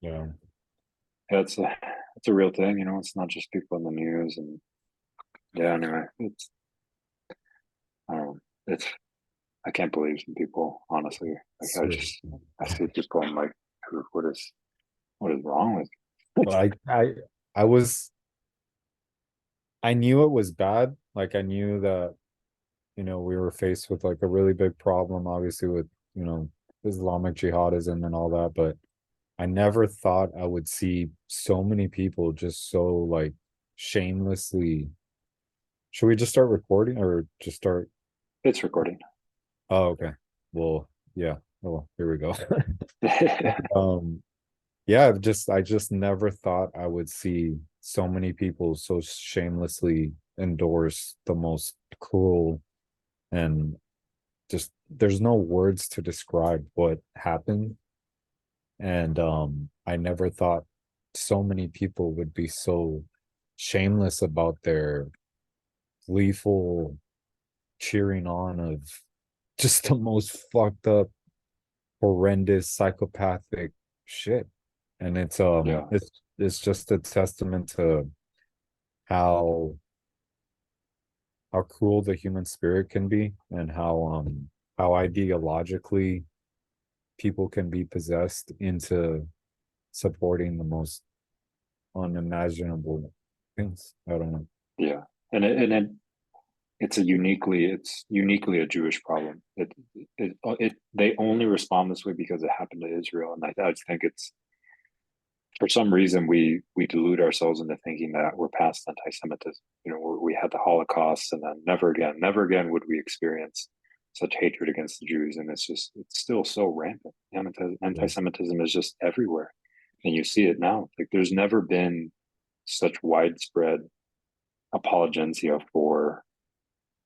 Yeah. Yeah, it's a real thing, you know. It's not just people in the news, and yeah. Anyway, it's I don't know. It's I can't believe some people, honestly. Like I see people, I'm like, what is wrong with Well, I was I knew it was bad. Like I knew that, we were faced with like a really big problem, obviously with, Islamic jihadism and all that, but I never thought I would see so many people just so like shamelessly. Should we just start recording or just start? it's recording? Oh, okay. Well, yeah. Oh, here we go. Um, yeah, I just never thought I would see so many people so shamelessly endorse the most cruel and just there's no words to describe what happened. And I never thought so many people would be so shameless about their gleeful cheering on of just the most fucked up, horrendous, psychopathic shit. And Yeah, it's just a testament to how how cruel the human spirit can be and how ideologically people can be possessed into supporting the most unimaginable things. I don't know. yeah, and it's uniquely a Jewish problem. It they only respond this way because it happened to Israel, and I just think it's for some reason we delude ourselves into thinking that we're past anti-Semitism. You know, we had the Holocaust, and then never again would we experience such hatred against the Jews. And it's still so rampant. Yeah. Anti-Semitism is just everywhere, and you see it now. Like there's never been such widespread apologencia for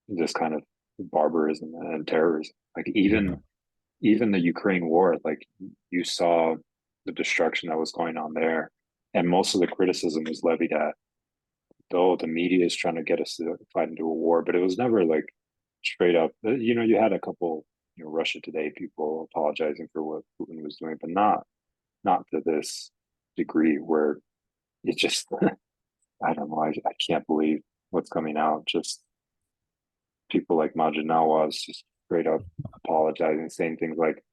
this kind of barbarism and terrorism. Like Yeah. even the Ukraine war, like you saw the destruction that was going on there, and most of the criticism was levied at, though the media is trying to get us to fight into a war, but it was never like straight up. You know, you had a couple, Russia Today people apologizing for what Putin was doing, but not to this degree where it just I don't know. I can't believe what's coming out. Just people like Majid Nawaz just straight up apologizing, saying things like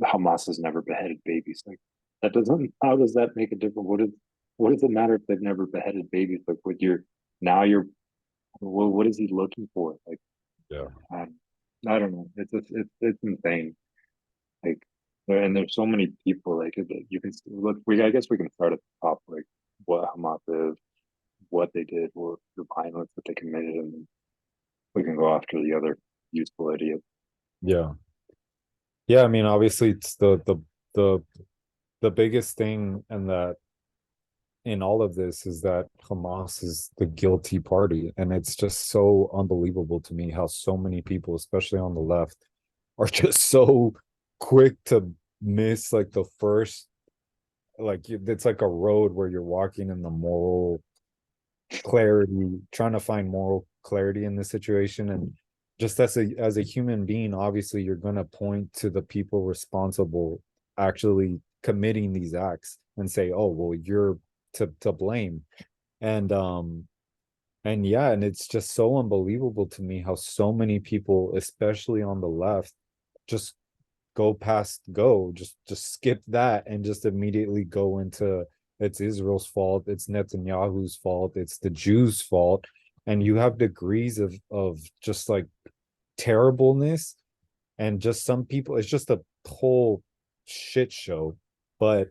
Hamas has never beheaded babies. Like that doesn't. How does that make a difference? What does it matter if they've never beheaded babies? Like what you're now you're what is he looking for? Like Yeah. um, I don't know. It's insane. Like and there's so many people. Like you can look. I guess we can start at the top. Like what Hamas is, what they did, what the violence that they committed, and we can go after the other useful idiots. Yeah. Yeah. I mean, obviously it's the the biggest thing and that in all of this is that Hamas is the guilty party. And it's just so unbelievable to me how so many people, especially on the left, are just so quick to miss like the first like it's like a road where you're walking in the moral clarity, trying to find moral clarity in the situation. And just as a human being, obviously you're gonna point to the people responsible actually committing these acts and say, oh well, you're to blame. And yeah, and it's just so unbelievable to me how so many people, especially on the left, just just skip that and just immediately go into it's Israel's fault, it's Netanyahu's fault, it's the Jews' fault. And you have degrees of just like terribleness and just some people, it's just a whole shit show. But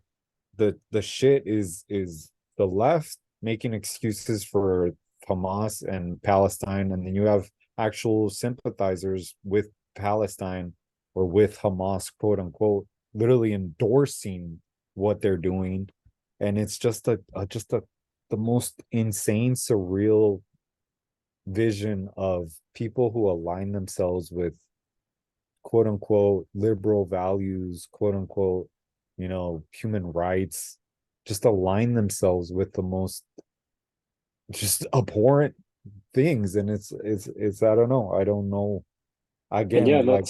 the shit is the left making excuses for Hamas and Palestine, and then you have actual sympathizers with Palestine or with Hamas, quote unquote, literally endorsing what they're doing, and it's just a the most insane, surreal vision of people who align themselves with quote unquote liberal values, quote unquote, human rights, just align themselves with the most just abhorrent things. And it's I don't know And yeah, again, like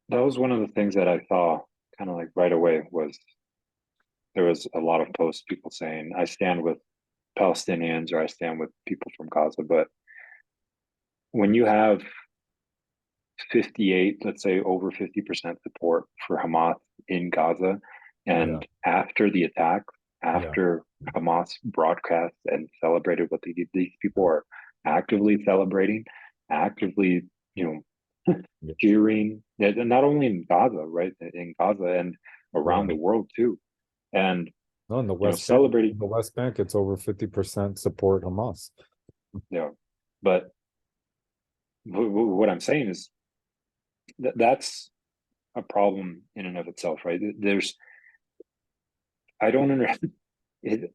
that was one of the things that I saw kind of like right away was there was a lot of posts, people saying, I stand with Palestinians or I stand with people from Gaza. But when you have 58, let's say over 50% support for Hamas in Gaza, Yeah. and after the attack, Yeah. after Hamas broadcast and celebrated what they did, these people are actively celebrating, actively, you know, Yeah. cheering, and not only in Gaza, right? In Gaza and around Yeah. the world too. And, No, in the you know, West Bank, celebrating, it's over 50% support Hamas. you know, but what I'm saying is that's a problem in and of itself, right? There's, I don't understand.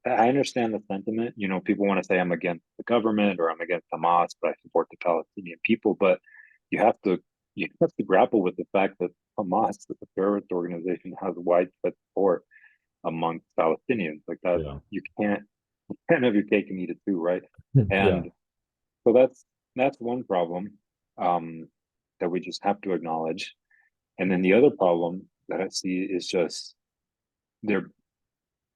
I understand the sentiment. You know, people want to say I'm against the government or I'm against Hamas, but I support the Palestinian people. But you have to grapple with the fact that Hamas, the terrorist organization, has widespread support amongst Palestinians. Like that, Yeah. you can't have your cake and eat it too, right? Yeah. And so that's one problem that we just have to acknowledge. And then the other problem that I see is just they're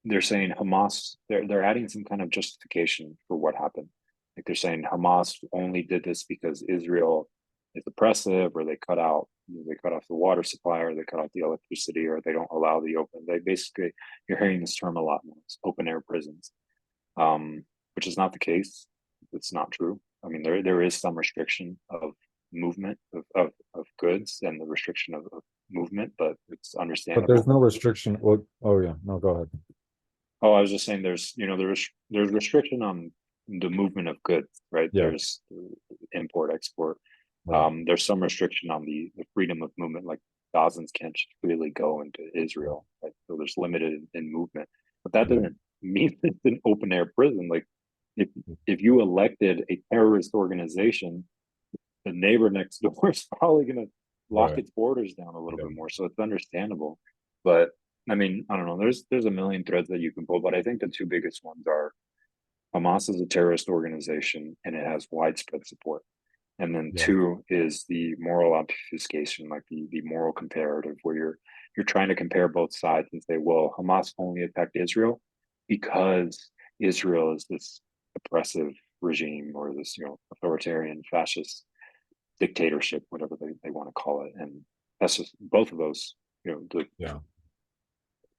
they're saying Hamas, they're adding some kind of justification for what happened. Like they're saying Hamas only did this because Israel is oppressive, or they cut off the water supply, or they cut off the electricity, or they don't allow the open. They basically, you're hearing this term a lot now. It's open air prisons, which is not the case. It's not true. I mean, there is some restriction of movement of goods and the restriction of movement, but it's But there's understandable. no restriction. Well, oh yeah, no, go ahead. Oh, I was just saying there's restriction on the movement of goods, right? Yeah, There's import, export. right. There's some restriction on the freedom of movement, like Gazans can't just freely go into Israel, right? So there's limited in movement. But that Yeah, doesn't mean it's an open air prison. Like if if you elected a terrorist organization, the neighbor next door is probably going to lock right. its borders down a little Yeah, bit more. So it's understandable. But I mean, I don't know. There's a million threads that you can pull, but I think the two biggest ones are Hamas is a terrorist organization and it has widespread support. And then yeah, two is the moral obfuscation, like the moral comparative, where you're trying to compare both sides and say, well, Hamas only attacked Israel because Israel is this oppressive regime or this, you know, authoritarian fascist dictatorship, whatever they want to call it. And that's just both of those, you know, the yeah.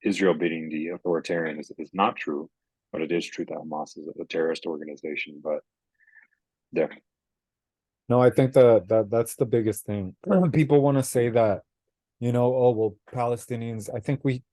Israel beating the authoritarian is not true, but it is true that Hamas is a terrorist organization. But yeah, No, I think that's the biggest thing. People want to say that, oh, well, Palestinians, I think we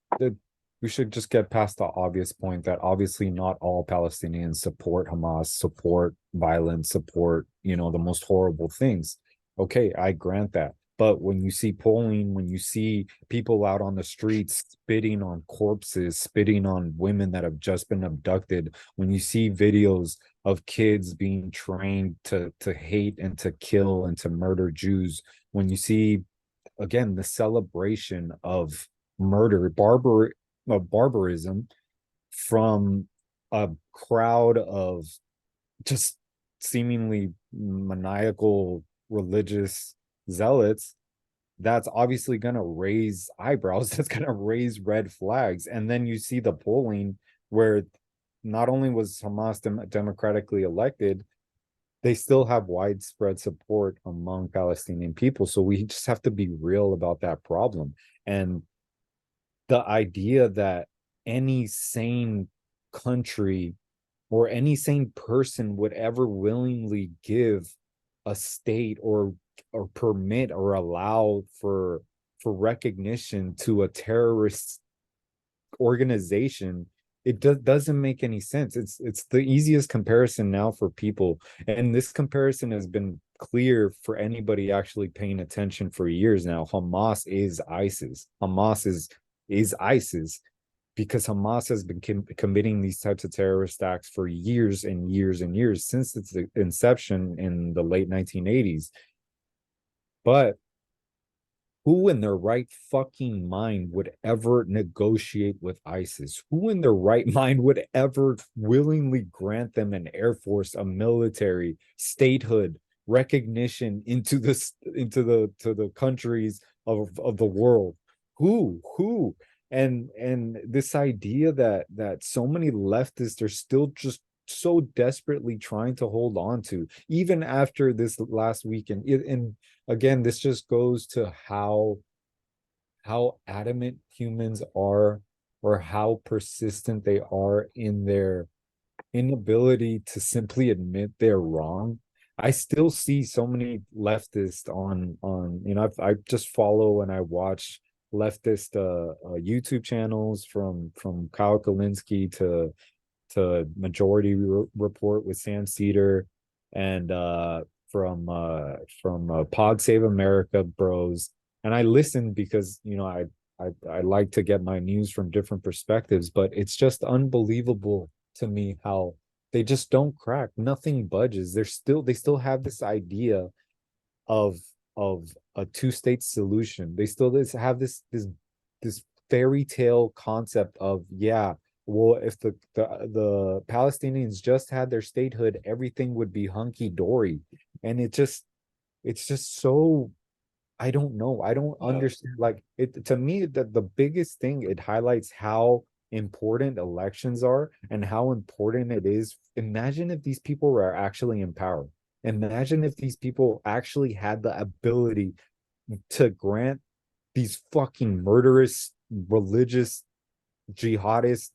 should just get past the obvious point that obviously not all Palestinians support Hamas, support violence, support, the most horrible things. Okay, I grant that. But when you see polling, when you see people out on the streets spitting on corpses, spitting on women that have just been abducted, when you see videos of kids being trained to hate and to kill and to murder Jews, when you see again the celebration of murder, barbarism from a crowd of just seemingly maniacal religious zealots, that's obviously going to raise eyebrows. That's going to raise red flags. And then you see the polling where not only was Hamas democratically elected, they still have widespread support among Palestinian people. So we just have to be real about that problem. And the idea that any sane country or any sane person would ever willingly give a state or permit or allow for recognition to a terrorist organization, it doesn't make any sense. It's the easiest comparison now for people, and this comparison has been clear for anybody actually paying attention for years now. Hamas is ISIS. Hamas is ISIS because Hamas has been committing these types of terrorist acts for years and years and years since its inception in the late 1980s. But who in their right fucking mind would ever negotiate with ISIS? Who in their right mind would ever willingly grant them an air force, a military, statehood, recognition into the countries of the world? Who? and this idea that so many leftists are still just so desperately trying to hold on to, even after this last weekend. And again, this just goes to how adamant humans are, or how persistent they are in their inability to simply admit they're wrong. I still see so many leftists on I just follow and I watch leftist YouTube channels from Kyle Kalinske to Majority Report with Sam Cedar, and from Pod Save America Bros. And I listen because I like to get my news from different perspectives, but it's just unbelievable to me how they just don't crack. Nothing budges. They still have this idea of of a two-state solution. They still have this fairy tale concept of, yeah, well, if the Palestinians just had their statehood, everything would be hunky dory. And it's just so, I don't know. I don't Yeah, understand. Like, it to me, that the biggest thing, it highlights how important elections are and how important it is. Imagine if these people were actually in power. Imagine if these people actually had the ability to grant these fucking murderous religious jihadist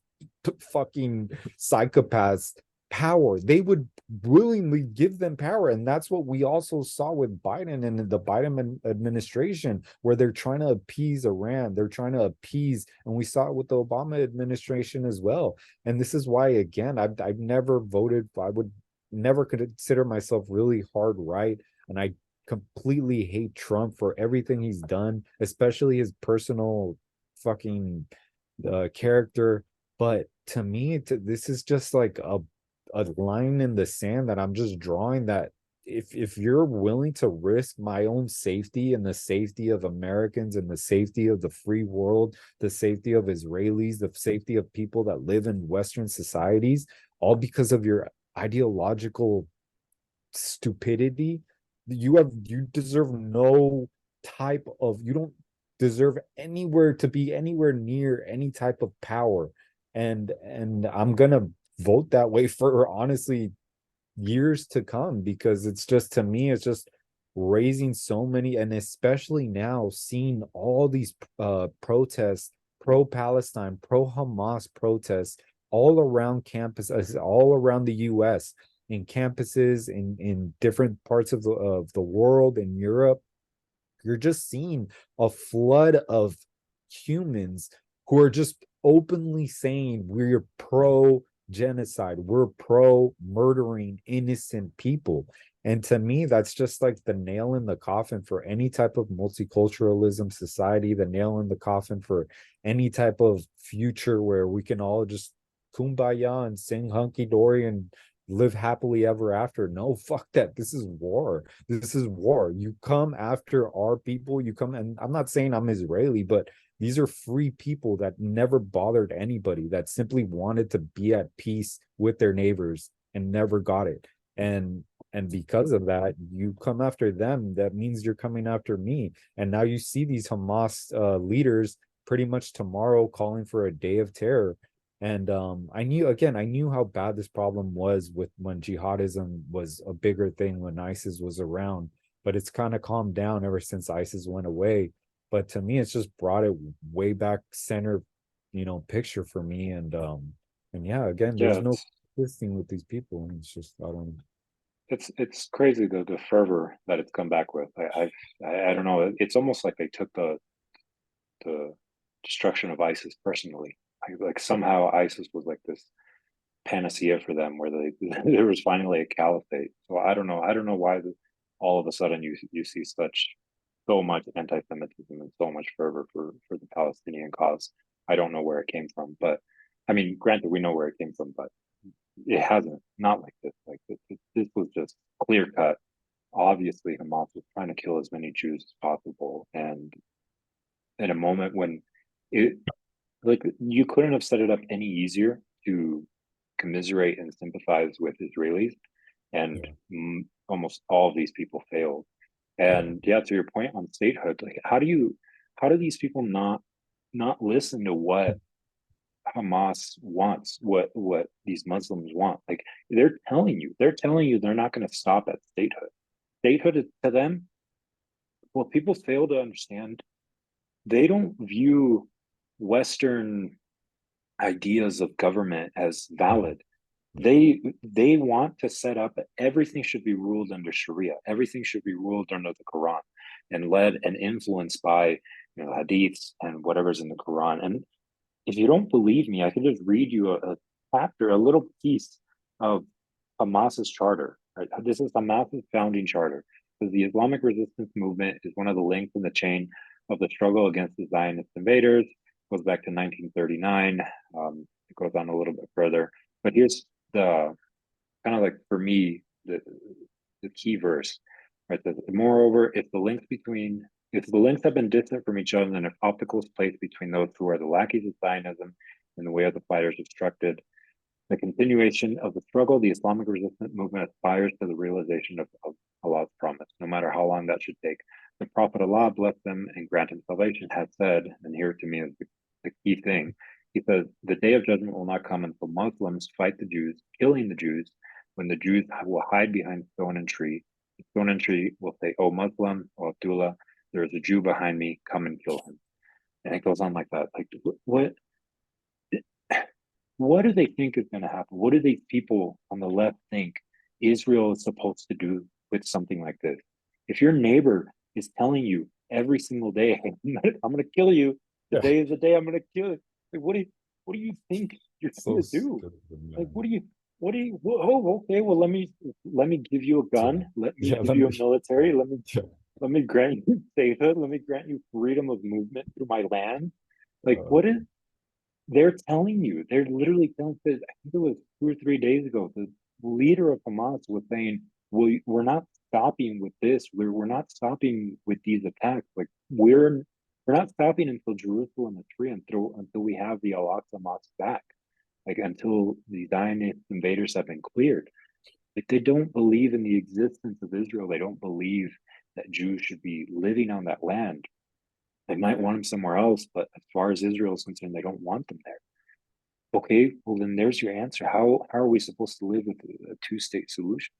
fucking psychopaths power. They would willingly give them power. And that's what we also saw with Biden and the Biden administration, where they're trying to appease Iran. They're trying to appease, and we saw it with the Obama administration as well. And this is why, again, I've never voted, I would never consider myself really hard right. And I completely hate Trump for everything he's done, especially his personal fucking character. But to me, this is just like a line in the sand that I'm just drawing, that if you're willing to risk my own safety and the safety of Americans and the safety of the free world, the safety of Israelis, the safety of people that live in Western societies, all because of your ideological stupidity, you deserve no type of, you don't deserve anywhere to be anywhere near any type of power. And I'm gonna vote that way for, honestly, years to come, because it's just, to me, it's just raising so many, and especially now seeing all these protests, pro-Palestine, pro-Hamas protests all around campuses, all around the US, in campuses in different parts of the world, in Europe. You're just seeing a flood of humans who are just openly saying, we're pro genocide, we're pro murdering innocent people. And to me, that's just like the nail in the coffin for any type of multiculturalism society, the nail in the coffin for any type of future where we can all just kumbaya and sing hunky dory and live happily ever after. No, fuck that. This is war. This is war. You come after our people. You come, and I'm not saying I'm Israeli, but these are free people that never bothered anybody, that simply wanted to be at peace with their neighbors and never got it. And because of that, you come after them. That means you're coming after me. And now you see these Hamas leaders pretty much tomorrow calling for a day of terror. And I knew how bad this problem was with when jihadism was a bigger thing, when ISIS was around, but it's kind of calmed down ever since ISIS went away. But to me, it's just brought it way back center, picture for me. And yeah, again, yeah, there's no existing with these people, and it's just, I don't. it's crazy the fervor that it's come back with. I don't know. It's almost like they took the destruction of ISIS personally. Like somehow ISIS was like this panacea for them, where they there was finally a caliphate. So I don't know why all of a sudden you see so much anti-Semitism and so much fervor for the Palestinian cause. I don't know where it came from, but I mean, granted, we know where it came from, but it hasn't, not like this. Like this was just clear cut. Obviously, Hamas was trying to kill as many Jews as possible, and in a moment when it, like, you couldn't have set it up any easier to commiserate and sympathize with Israelis, and Yeah, almost all of these people failed. yeah, And yeah, to your point on statehood, like how do these people not? not listen to what Hamas wants, what these Muslims want. Like they're telling you they're not going to stop at statehood. Statehood is, to them, what people fail to understand, they don't view Western ideas of government as valid. They want to set up, everything should be ruled under Sharia. Everything should be ruled under the Quran and led and influenced by, hadiths and whatever's in the Quran. And if you don't believe me, I can just read you a chapter, a little piece of Hamas's charter. Right? This is Hamas's founding charter. Because the Islamic resistance movement is one of the links in the chain of the struggle against the Zionist invaders. It goes back to 1939. It goes on a little bit further. But here's the kind of like, for me, the key verse. Right? Moreover, if the links have been distant from each other, and if obstacles placed between those who are the lackeys of Zionism in the way of the fighters obstructed the continuation of the struggle, the Islamic resistance movement aspires to the realization of Allah's promise, no matter how long that should take. The Prophet, Allah bless them and grant him salvation, has said, and here to me is the key thing. He says, the day of judgment will not come until Muslims fight the Jews, killing the Jews, when the Jews will hide behind stone and tree. The stone and tree will say, "O Muslim, O Abdullah, there is a Jew behind me, come and kill him." And it goes on like that. Like, what do they think is going to happen? What do these people on the left think Israel is supposed to do with something like this? If your neighbor is telling you every single day, "Hey, I'm going to kill you. Today is the day I'm going to kill you." Like, what do you think you're going to do? Stupid, Like, man. oh, okay. Well, let me give you a gun. Let me Yeah, give you a military. yeah. Let me grant you statehood. Let me grant you freedom of movement through my land. Like, Uh, what is they're telling you? They're literally telling. I think it was 2 or 3 days ago. The leader of Hamas was saying, we're not stopping with this. We're not stopping with these attacks. Like we're not stopping until Jerusalem is free, until we have the Al-Aqsa Mosque back. Like until the Zionist invaders have been cleared. Like they don't believe in the existence of Israel. They don't believe that Jews should be living on that land. They might want them somewhere else, but as far as Israel is concerned, they don't want them there. Okay, well then there's your answer. How are we supposed to live with a two-state solution?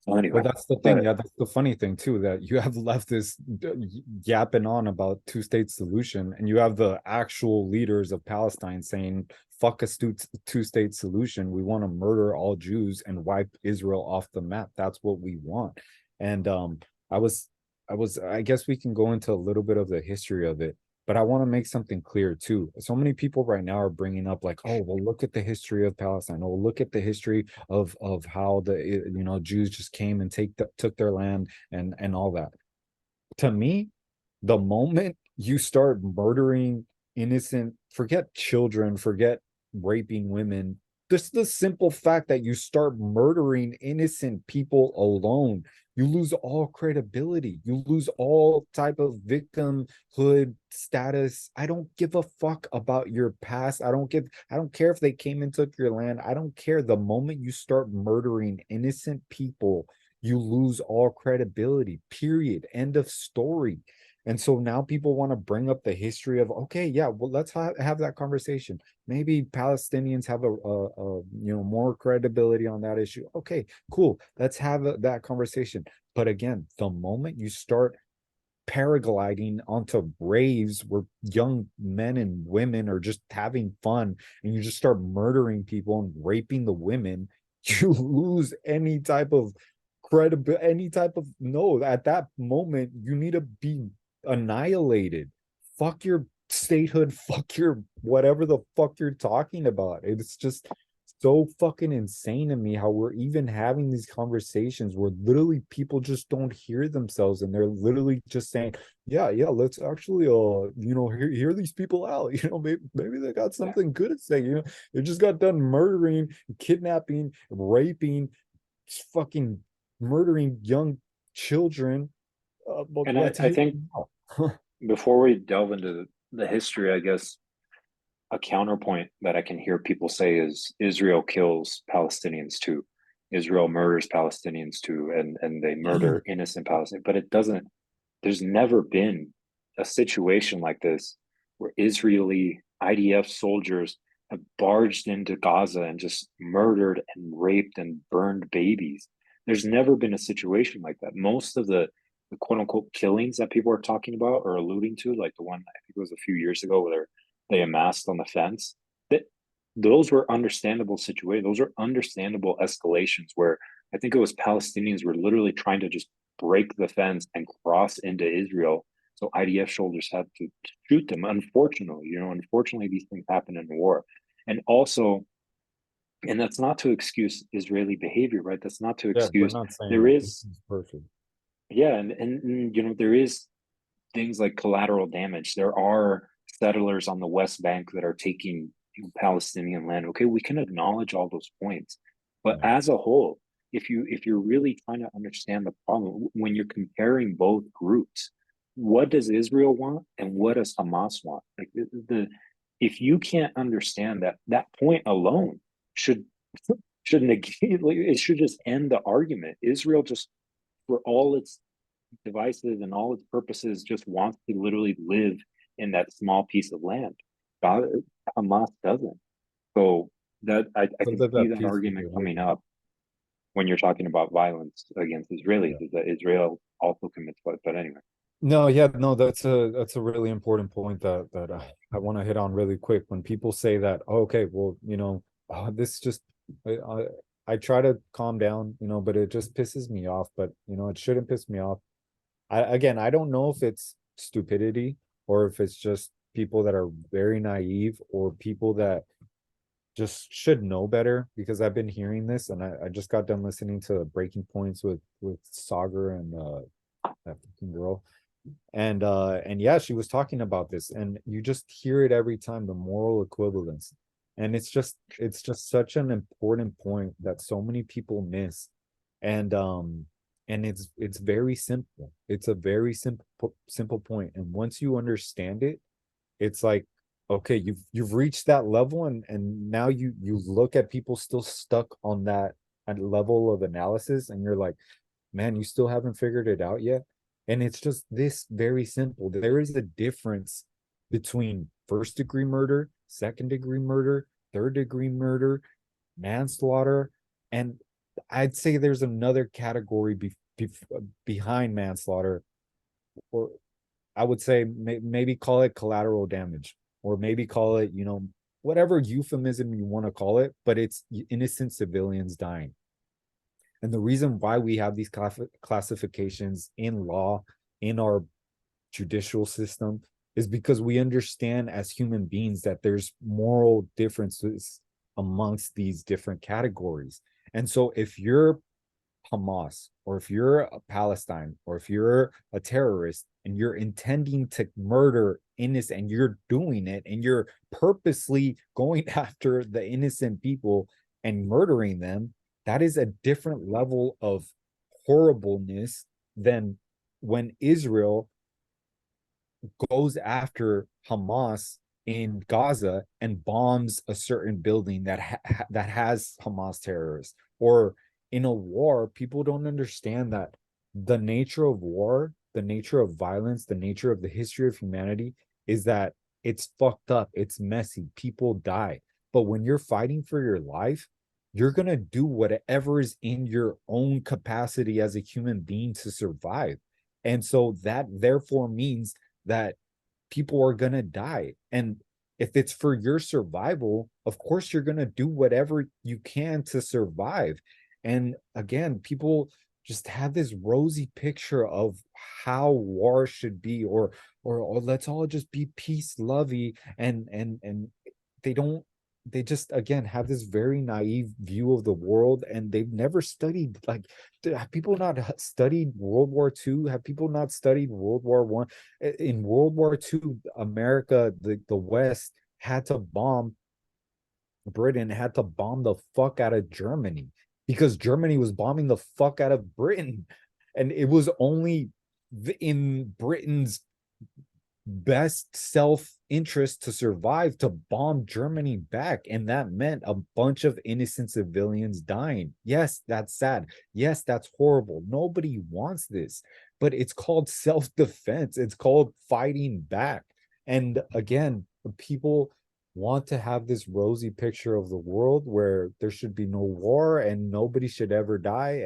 So But anyway, that's the thing. but Yeah, that's the funny thing too, that you have leftists yapping on about two-state solution, and you have the actual leaders of Palestine saying, "Fuck a two-state solution. We want to murder all Jews and wipe Israel off the map. That's what we want." And I was, I guess we can go into a little bit of the history of it, but I want to make something clear too. So many people right now are bringing up like, "Oh, well, look at the history of Palestine. Oh, look at the history of how the Jews just came and took their land and all that." To me, the moment you start murdering innocent, forget children, forget raping women, just the simple fact that you start murdering innocent people alone, you lose all credibility. You lose all type of victimhood status. I don't give a fuck about your past. I don't care if they came and took your land. I don't care. The moment you start murdering innocent people, you lose all credibility. Period. End of story. And so now people want to bring up the history of, okay, yeah, well, let's have that conversation. Maybe Palestinians have more credibility on that issue. Okay, cool. Let's have that conversation. But again, the moment you start paragliding onto raves where young men and women are just having fun, and you just start murdering people and raping the women, you lose any type of credibility, any type of, no, at that moment you need to be annihilated. Fuck your statehood, fuck your whatever the fuck you're talking about. It's just so fucking insane to me how we're even having these conversations where literally people just don't hear themselves, and they're literally just saying, yeah, let's actually hear these people out. Maybe they got yeah, something good to say. They just got done murdering, kidnapping, raping, fucking murdering young children. But and let's I hear think them out. before we delve into the history, I guess a counterpoint that I can hear people say is Israel kills Palestinians too. Israel murders Palestinians too, and they murder innocent Palestinians. But it doesn't. There's never been a situation like this where Israeli IDF soldiers have barged into Gaza and just murdered and raped and burned babies. There's never been a situation like that. Most of the quote unquote killings that people are talking about or alluding to, like the one I think it was a few years ago where they amassed on the fence, that those were understandable situations. Those are understandable escalations where I think it was Palestinians were literally trying to just break the fence and cross into Israel. So IDF soldiers had to shoot them. Unfortunately, unfortunately, these things happen in war. And also, and that's not to excuse Israeli behavior, right? That's not to Yeah, we're excuse. not saying There that this is, is perfect. yeah, and there is things like collateral damage. There are settlers on the West Bank that are taking Palestinian land. Okay, we can acknowledge all those points, but Yeah. as a whole, if you're really trying to understand the problem, when you're comparing both groups, what does Israel want and what does Hamas want? Like the if you can't understand that, that point alone should should negate. Like, it should just end the argument. Israel just for all its devices and all its purposes just wants to literally live in that small piece of land. God, Hamas doesn't. So that I can Something see that that piece would be argument coming holding. up when you're talking about violence against Israelis, Yeah. is that Israel also commits violence. But anyway, No, yeah, no, that's a really important point that I want to hit on really quick. When people say that, oh, okay, well, this just I try to calm down, but it just pisses me off. But it shouldn't piss me off. I don't know if it's stupidity or if it's just people that are very naive or people that just should know better, because I've been hearing this and I just got done listening to Breaking Points with Sagar and that fucking girl. And yeah, she was talking about this, and you just hear it every time, the moral equivalence. And it's just such an important point that so many people miss. And it's very simple. It's a very simple point. And once you understand it, it's like, okay, you've reached that level, and now you look at people still stuck on that level of analysis, and you're like, man, you still haven't figured it out yet. And it's just this very simple. There is a difference between first degree murder, second degree murder, third degree murder, manslaughter, and I'd say there's another category behind manslaughter, or I would say maybe call it collateral damage, or maybe call it, whatever euphemism you want to call it, but it's innocent civilians dying. And the reason why we have these classifications in law, in our judicial system, is because we understand as human beings that there's moral differences amongst these different categories. And so if you're Hamas, or if you're a Palestine, or if you're a terrorist and you're intending to murder innocent, and you're doing it and you're purposely going after the innocent people and murdering them, that is a different level of horribleness than when Israel goes after Hamas in Gaza and bombs a certain building that has Hamas terrorists. Or in a war, people don't understand that the nature of war, the nature of violence, the nature of the history of humanity is that it's fucked up, it's messy, people die. But when you're fighting for your life, you're going to do whatever is in your own capacity as a human being to survive. And so that therefore means that people are going to die. And if it's for your survival, of course, you're going to do whatever you can to survive. And again, people just have this rosy picture of how war should be, or let's all just be peace lovey, and they don't, they just again have this very naive view of the world, and they've never studied, like, have people not studied World War II? Have people not studied World War One? In World War II, America, the West had to bomb Britain, had to bomb the fuck out of Germany because Germany was bombing the fuck out of Britain. And it was only in Britain's best self-interest to survive to bomb Germany back. And that meant a bunch of innocent civilians dying. Yes, that's sad. Yes, that's horrible. Nobody wants this. but it's called self-defense. It's called fighting back. And again, people want to have this rosy picture of the world where there should be no war and nobody should ever die.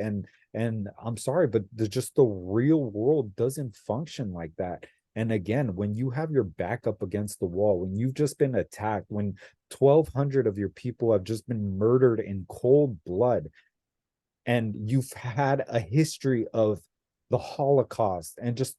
And I'm sorry, but just the real world doesn't function like that. And again, when you have your back up against the wall, when you've just been attacked, when 1,200 of your people have just been murdered in cold blood, and you've had a history of the Holocaust, and just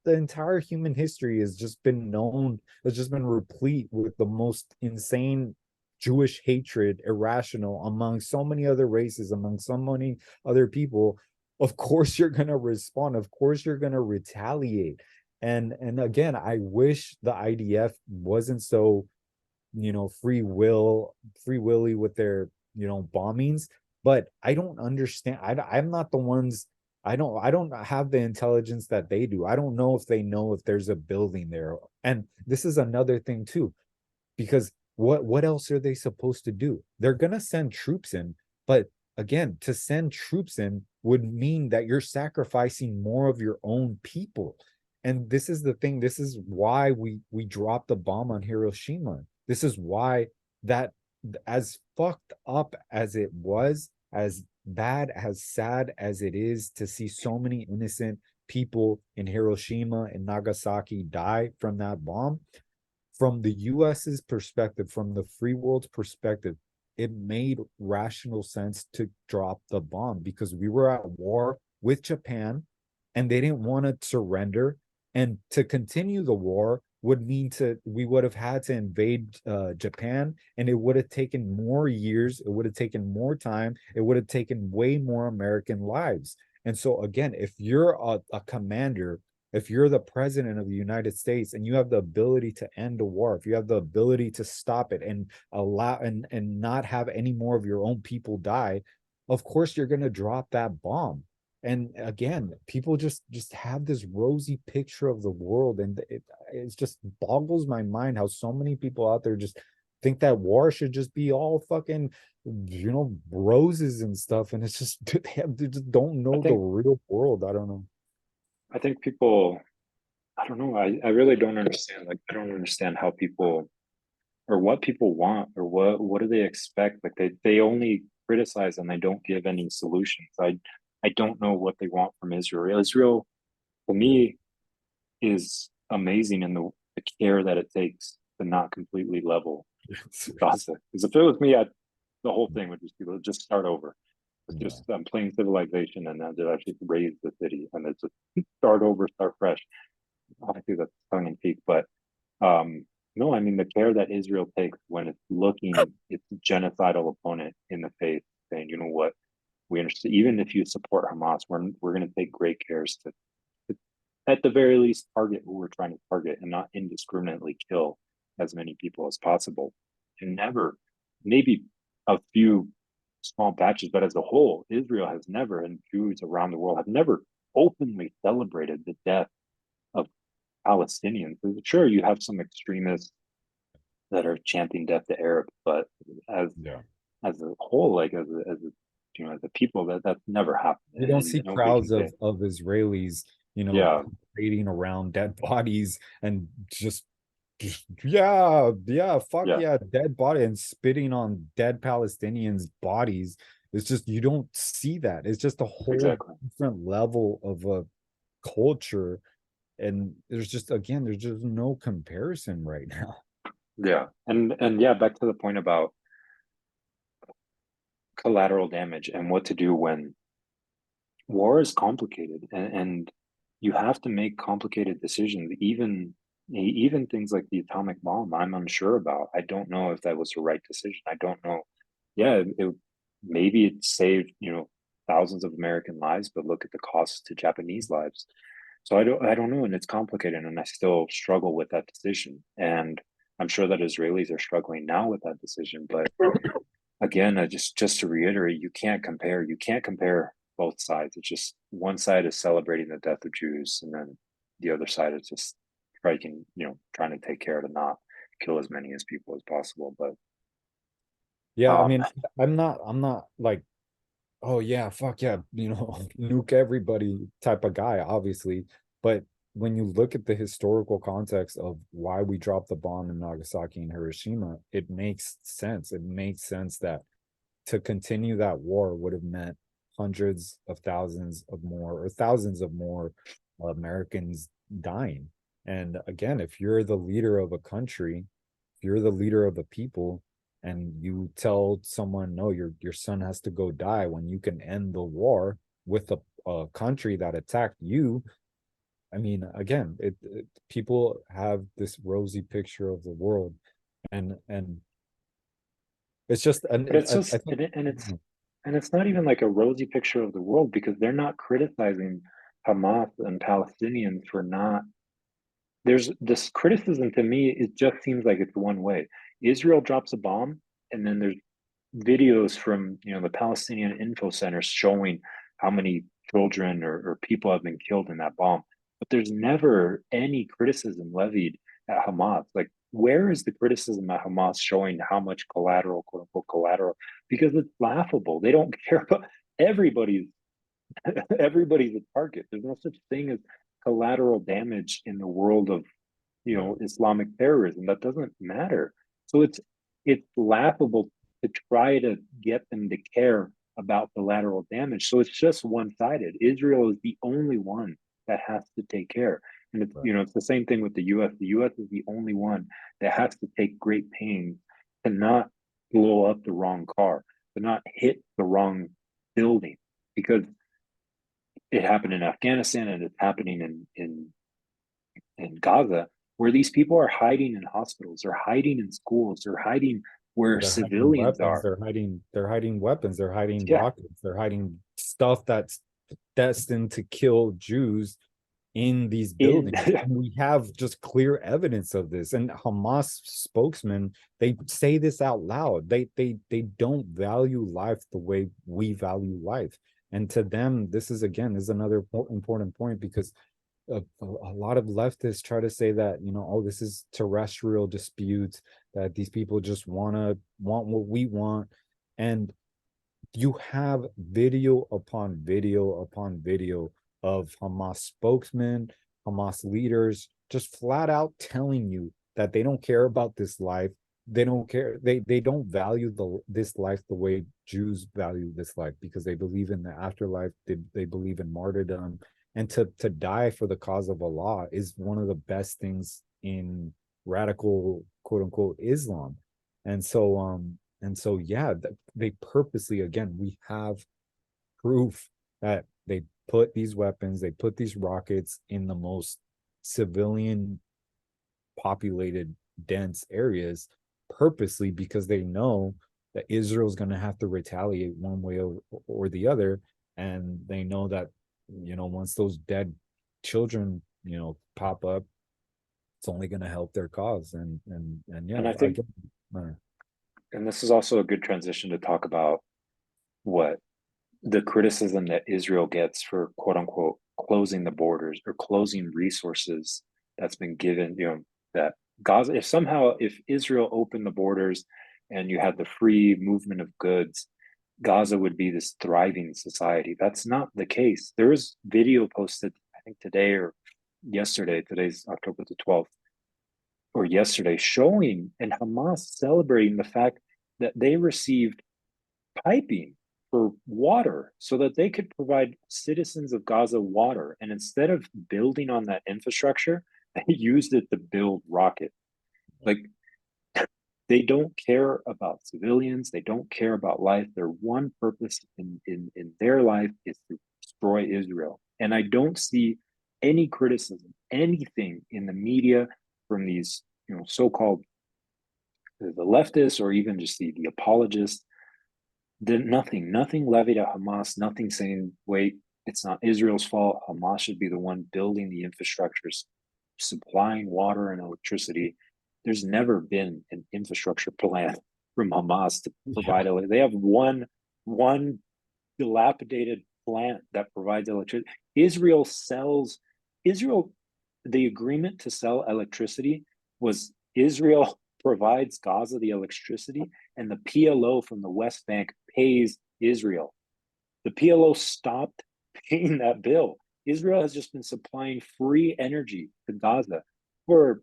the entire human history has just been known, has just been replete with the most insane Jewish hatred, irrational among so many other races, among so many other people. Of course you're going to respond, of course you're going to retaliate. And again, I wish the IDF wasn't so, free willy with their, bombings. But I don't understand. I'm not the ones. I don't have the intelligence that they do. I don't know if there's a building there. And this is another thing too, because what else are they supposed to do? They're gonna send troops in, but again, to send troops in would mean that you're sacrificing more of your own people. And this is the thing. This is why we dropped the bomb on Hiroshima. This is why that, as fucked up as it was, as bad, as sad as it is to see so many innocent people in Hiroshima and Nagasaki die from that bomb, from the US's perspective, from the free world's perspective, it made rational sense to drop the bomb because we were at war with Japan and they didn't want to surrender. And to continue the war would mean we would have had to invade Japan, and it would have taken more years, it would have taken more time, it would have taken way more American lives. And so again, if you're a commander, if you're the president of the United States and you have the ability to end a war, if you have the ability to stop it and allow and not have any more of your own people die, of course you're going to drop that bomb. And again, people just have this rosy picture of the world, and it just boggles my mind how so many people out there just think that war should just be all fucking, roses and stuff. And it's just they just don't I know the think real world. I don't know. I think people, I don't know, I really don't understand. Like I don't understand how people or what people want or what do they expect? Like they only criticize and they don't give any solutions. I don't know what they want from Israel. Israel to me is amazing in the care that it takes to not completely level Gaza. Because if it was me, the whole thing would just be just start over. It's Yeah. just plain civilization, and then actually raise the city, and it's just start over, start fresh. Obviously, that's tongue in cheek, but no, I mean the care that Israel takes when it's looking its genocidal opponent in the face, saying, you know what, we understand. Even if you support Hamas, we're going to take great cares to, at the very least, target who we're trying to target, and not indiscriminately kill as many people as possible. And never, maybe a few small batches, but as a whole, Israel has never, and Jews around the world have never openly celebrated the death of Palestinians. Sure, you have some extremists that are chanting death to Arabs, but as Yeah. as a whole, like as a people, that's never happened, You don't and see nobody can crowds say, of Israelis, yeah, parading around dead bodies and just yeah, yeah, fuck yeah, yeah, dead body, and spitting on dead Palestinians' bodies. It's just you don't see that. It's just a whole exactly, different level of a culture, and there's just no comparison right now. yeah, and yeah, back to the point about collateral damage and what to do when war is complicated, and you have to make complicated decisions, even things like the atomic bomb. I'm unsure about. I don't know if that was the right decision. I don't know. Yeah, maybe it saved, thousands of American lives, but look at the cost to Japanese lives. So I don't know, and it's complicated, and I still struggle with that decision. And I'm sure that Israelis are struggling now with that decision. But again, just to reiterate, you can't compare both sides. It's just one side is celebrating the death of Jews, and then the other side is just striking, trying to take care to not kill as many as people as possible. But Yeah, I um, mean, I'm not like oh yeah, fuck yeah, nuke everybody type of guy, obviously. But when you look at the historical context of why we dropped the bomb in Nagasaki and Hiroshima, it makes sense. It makes sense that to continue that war would have meant hundreds of thousands of more or thousands of more Americans dying. And again, if you're the leader of a country, if you're the leader of a people, and you tell someone, no, your son has to go die when you can end the war with a country that attacked you. I mean, again, people have this rosy picture of the world, and it's just, But it's I just think, and it's not even like a rosy picture of the world, because they're not criticizing Hamas and Palestinians for not. There's this criticism, to me, it just seems like it's one way. Israel drops a bomb, and then there's videos from the Palestinian info centers showing how many children or people have been killed in that bomb. But there's never any criticism levied at Hamas. Like, where is the criticism at Hamas showing how much collateral, quote unquote, collateral? Because it's laughable. They don't care about everybody's everybody's a target. There's no such thing as collateral damage in the world of right, Islamic terrorism. That doesn't matter. So it's laughable to try to get them to care about the lateral damage. So it's just one-sided. Israel is the only one that has to take care. And it's right, it's the same thing with the US. The US is the only one that has to take great pains to not blow up the wrong car, to not hit the wrong building, because it happened in Afghanistan and it's happening in Gaza, where these people are hiding in hospitals, they're hiding in schools, they're hiding where they're hiding civilians weapons, are. they're hiding weapons, they're hiding Yeah, rockets, they're hiding stuff that's destined to kill Jews in these in buildings. And we have just clear evidence of this. And Hamas spokesmen, they say this out loud. They don't value life the way we value life. And to them, this is, again, is another important point, because a lot of leftists try to say that, oh, this is terrestrial disputes, that these people just want what we want. And you have video upon video upon video of Hamas spokesmen, Hamas leaders, just flat out telling you that they don't care about this life. They don't care. They don't value this life the way Jews value this life, because they believe in the afterlife. They believe in martyrdom, and to die for the cause of Allah is one of the best things in radical, quote unquote, Islam. And so yeah, they purposely, again, we have proof that they put these weapons, they put these rockets in the most civilian populated dense areas purposely, because they know that Israel's going to have to retaliate one way or the other. And they know that, once those dead children, pop up, it's only going to help their cause. And yeah, and I I think, get and this is also a good transition to talk about what the criticism that Israel gets for, quote unquote, closing the borders or closing resources that's been given, that Gaza, if Israel opened the borders and you had the free movement of goods, Gaza would be this thriving society. That's not the case. There was video posted, I think today or yesterday, today's October the 12th, or yesterday, showing and Hamas celebrating the fact that they received piping for water so that they could provide citizens of Gaza water. And instead of building on that infrastructure, they used it to build rockets. Like, they don't care about civilians. They don't care about life. Their one purpose in their life is to destroy Israel. And I don't see any criticism, anything in the media from these, so-called the leftists, or even just the apologists. Nothing levied at Hamas, nothing saying, wait, it's not Israel's fault. Hamas should be the one building the infrastructures, supplying water and electricity. There's never been an infrastructure plan from Hamas to yeah, provide it. They have one dilapidated plant that provides electricity. Israel, the agreement to sell electricity was Israel provides Gaza the electricity, and the PLO from the West Bank pays Israel. The PLO stopped paying that bill. Israel has just been supplying free energy to Gaza for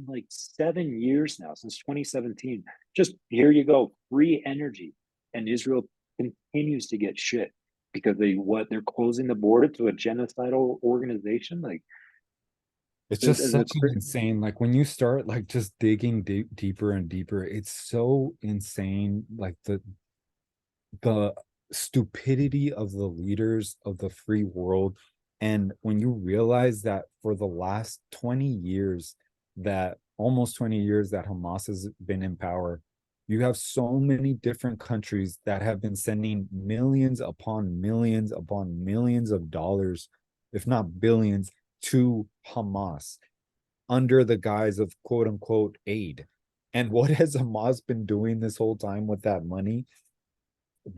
like 7 years now, since 2017. Just here you go, free energy. And Israel continues to get shit because they're closing the border to a genocidal organization. Like, It's just the such an insane, like when you start like just digging deeper and deeper, it's so insane, like the stupidity of the leaders of the free world. And when you realize that for the last 20 years, that almost 20 years that Hamas has been in power, you have so many different countries that have been sending millions upon millions of dollars, if not billions, to Hamas under the guise of quote unquote aid. And what has Hamas been doing this whole time with that money?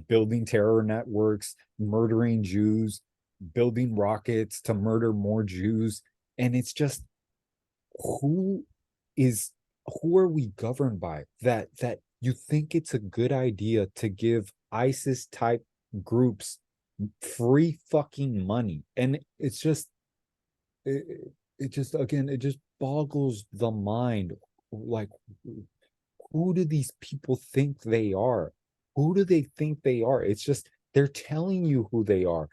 Building terror networks, murdering Jews, building rockets to murder more Jews. And it's just, who is who are we governed by, that you think it's a good idea to give ISIS type groups free fucking money? And it's just, it just, again, it just boggles the mind. Like, who do these people think they are? Who do they think they are? It's just, they're telling you who they are.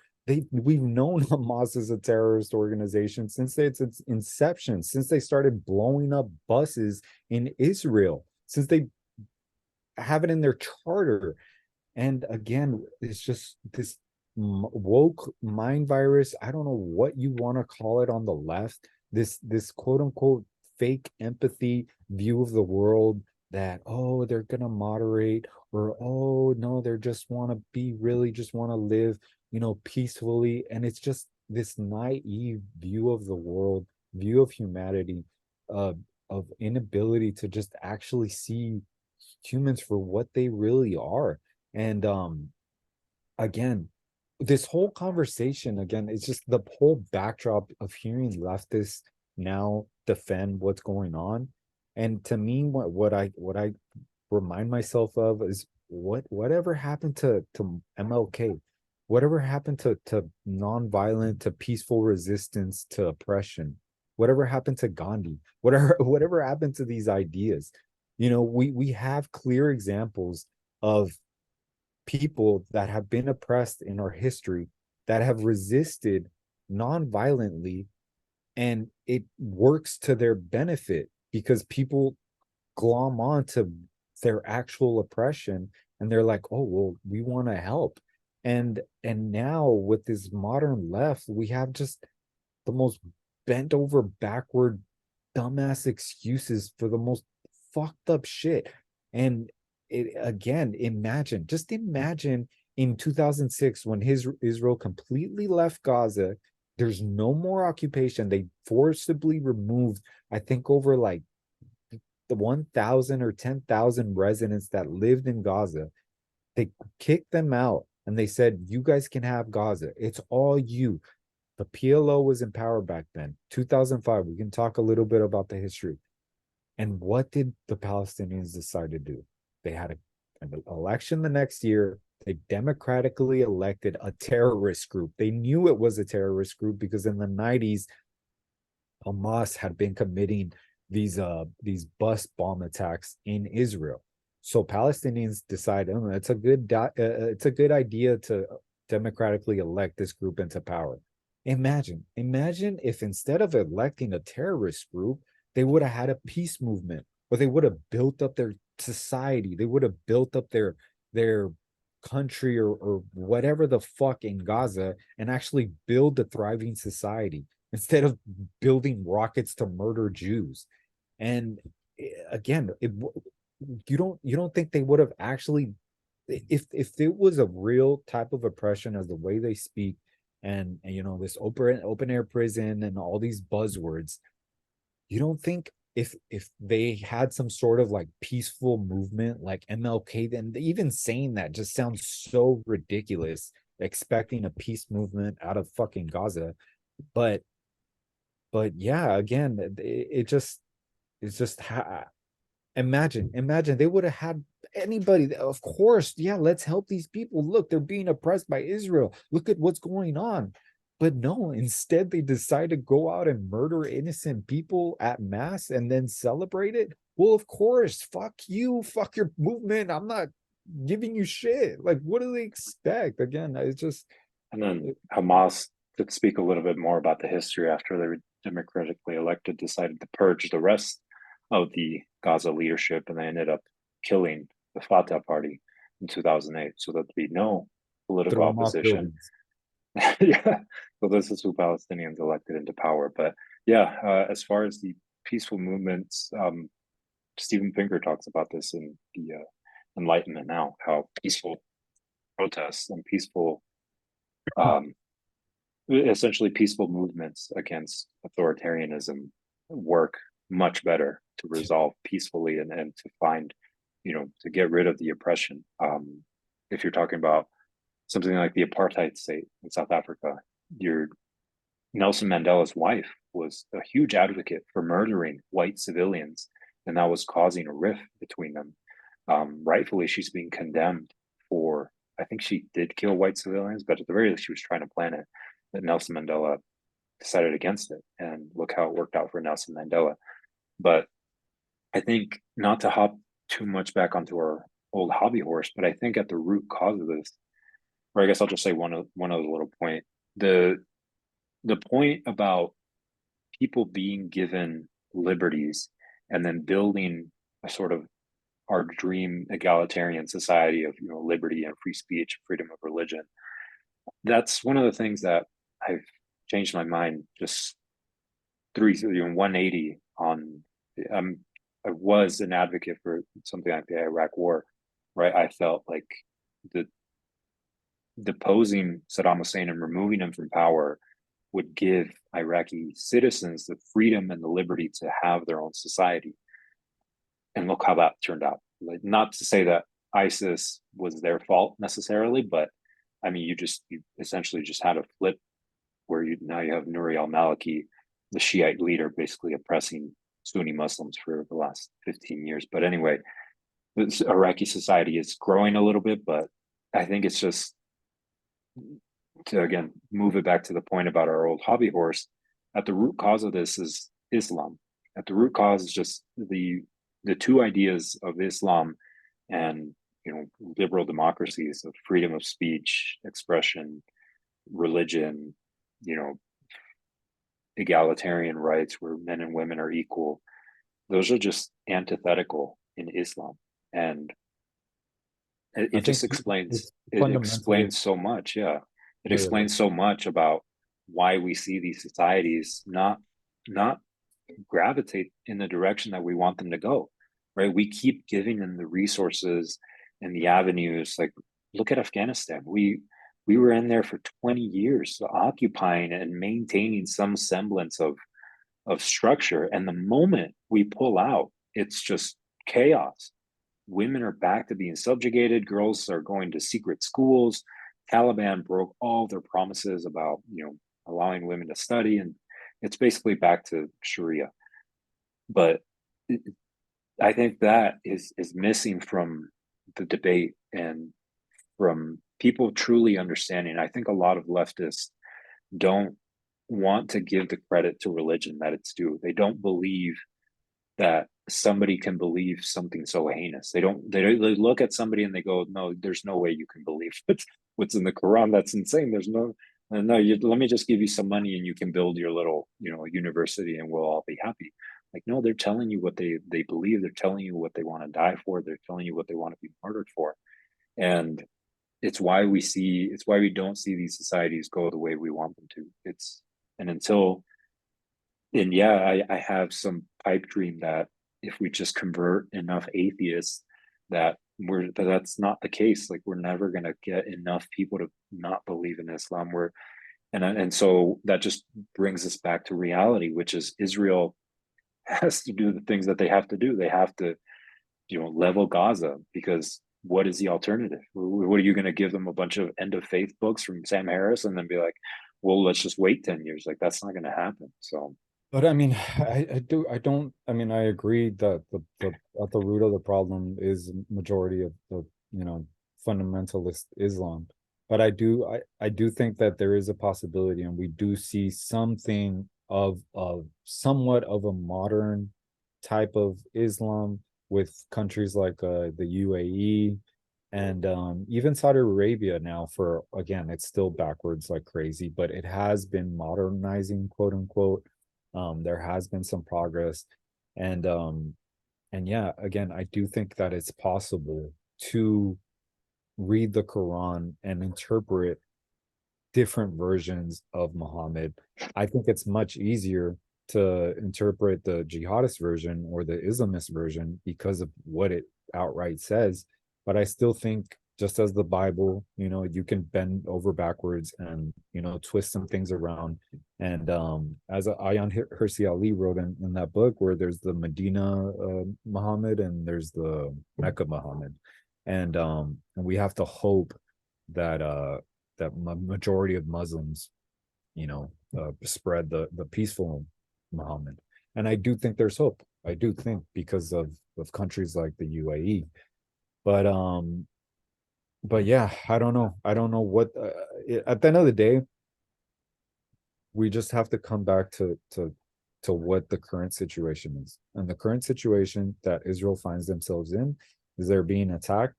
We've known Hamas as a terrorist organization since its inception, since they started blowing up buses in Israel, since they have it in their charter. And again, it's just this woke mind virus. I don't know what you want to call it on the left. This quote unquote fake empathy view of the world, that, oh, they're gonna moderate, or oh no, they're just want to be really just want to live, peacefully. And it's just this naive view of the world, view of humanity, uh, of inability to just actually see humans for what they really are. And again, this whole conversation, again, it's just the whole backdrop of hearing leftists now defend what's going on. And to me, what I remind myself of is, whatever happened to MLK, whatever happened to nonviolent, to peaceful resistance to oppression, whatever happened to Gandhi, whatever happened to these ideas. We have clear examples of people that have been oppressed in our history that have resisted non-violently, and it works to their benefit because people glom on to their actual oppression, and they're like, oh well, we want to help. And now with this modern left, we have just the most bent over backward dumbass excuses for the most fucked up shit. And again, just imagine in 2006 when Israel completely left Gaza. There's no more occupation. They forcibly removed, I think, over like the 1,000 or 10,000 residents that lived in Gaza. They kicked them out and they said, you guys can have Gaza. It's all you. The PLO was in power back then, 2005. We can talk a little bit about the history. And what did the Palestinians decide to do? They had an election the next year. They democratically elected a terrorist group. They knew it was a terrorist group because in the 90s, Hamas had been committing these bus bomb attacks in Israel. So Palestinians decide, oh, it's a good idea to democratically elect this group into power. Imagine if instead of electing a terrorist group, they would have had a peace movement, or they would have built up their society. They would have built up their country, or whatever the fuck in Gaza, and actually build a thriving society instead of building rockets to murder Jews. And again, you don't think they would have actually, if it was a real type of oppression as the way they speak, and this open air prison and all these buzzwords, you don't think if they had some sort of like peaceful movement like MLK, then even saying that just sounds so ridiculous, expecting a peace movement out of fucking Gaza. But yeah, again, it's just Imagine they would have had anybody. Of course, yeah, let's help these people. Look, they're being oppressed by Israel. Look at what's going on. But no, instead they decide to go out and murder innocent people at mass and then celebrate it. Well, of course, fuck you, fuck your movement. I'm not giving you shit. Like, what do they expect? Again, it's just And then Hamas, to speak a little bit more about the history after they were democratically elected, decided to purge the rest of the Gaza leadership, and they ended up killing the Fatah party in 2008 so that there'd be no political throw them off opposition. buildings. Yeah, so this is who Palestinians elected into power. But yeah, as far as the peaceful movements, Steven Pinker talks about this in the Enlightenment Now, how peaceful protests and peaceful um, essentially peaceful movements against authoritarianism work much better to resolve peacefully and to find, to get rid of the oppression. If you're talking about something like the apartheid state in South Africa, your Nelson Mandela's wife was a huge advocate for murdering white civilians, and that was causing a rift between them. Rightfully, she's being condemned for, I think she did kill white civilians, but at the very least, she was trying to plan it. That Nelson Mandela decided against it, and look how it worked out for Nelson Mandela. But I think, not to hop too much back onto our old hobby horse, but I think at the root cause of this, or I guess I'll just say one other little point. The point about people being given liberties and then building a sort of our dream egalitarian society of liberty and free speech, freedom of religion. That's one of the things that I've changed my mind just 180 on. I was an advocate for something like the Iraq War, right? I felt like the deposing Saddam Hussein and removing him from power would give Iraqi citizens the freedom and the liberty to have their own society. And look how that turned out. Like, not to say that ISIS was their fault necessarily, but I mean, you essentially just had a flip where now you have Nouri al-Maliki, the Shiite leader, basically oppressing Sunni Muslims for the last 15 years. But anyway, Iraqi society is growing a little bit, but I think it's just, to again move it back to the point about our old hobby horse, at the root cause of this is Islam. At the root cause is just the two ideas of Islam and liberal democracies of freedom of speech, expression, religion, egalitarian rights where men and women are equal. Those are just antithetical in Islam, and I it think just explains it's it fundamentally explains so much. Yeah, it yeah, explains so much about why we see these societies not gravitate in the direction that we want them to go, right? We keep giving them the resources and the avenues. Like, look at Afghanistan. We were in there for 20 years, occupying and maintaining some semblance of structure, and the moment we pull out, it's just chaos. Women are back to being subjugated. Girls are going to secret schools. Taliban broke all their promises about allowing women to study, and it's basically back to Sharia. But I think that is missing from the debate and from people truly understanding. I think a lot of leftists don't want to give the credit to religion that it's due. They don't believe that somebody can believe something so heinous. They look at somebody and they go, no, there's no way you can believe what's in the Quran. That's insane. There's no, let me just give you some money and you can build your little, university and we'll all be happy. Like, no, they're telling you what they believe. They're telling you what they want to die for. They're telling you what they want to be murdered for. And it's why we don't see these societies go the way we want them to. And until, and yeah, I have some pipe dream that if we just convert enough atheists, but that's not the case. Like, we're never going to get enough people to not believe in Islam. And so that just brings us back to reality, which is Israel has to do the things that they have to do. They have to, level Gaza, because what is the alternative? What are you going to give them, a bunch of end of faith books from Sam Harris and then be like, well, let's just wait 10 years? Like, that's not going to happen. So But I mean, I don't, I mean, I agree that the at the root of the problem is majority of the, you know, fundamentalist Islam. But I do think that there is a possibility, and we do see something of somewhat of a modern type of Islam with countries like the UAE and even Saudi Arabia now. For again, it's still backwards like crazy, but it has been modernizing, quote unquote. There has been some progress, and yeah, again, I do think that it's possible to read the Quran and interpret different versions of Muhammad. I think it's much easier to interpret the jihadist version or the Islamist version because of what it outright says. But I still think, just as the Bible, you know, you can bend over backwards and, you know, twist some things around. And as Ayan Hirsi Ali wrote in that book, where there's the Medina Muhammad and there's the Mecca Muhammad. And we have to hope that that majority of Muslims, you know, spread the peaceful Muhammad. And I do think there's hope. I do think because of countries like the UAE. But but yeah, I don't know. I don't know what at the end of the day, we just have to come back to what the current situation is. And the current situation that Israel finds themselves in is they're being attacked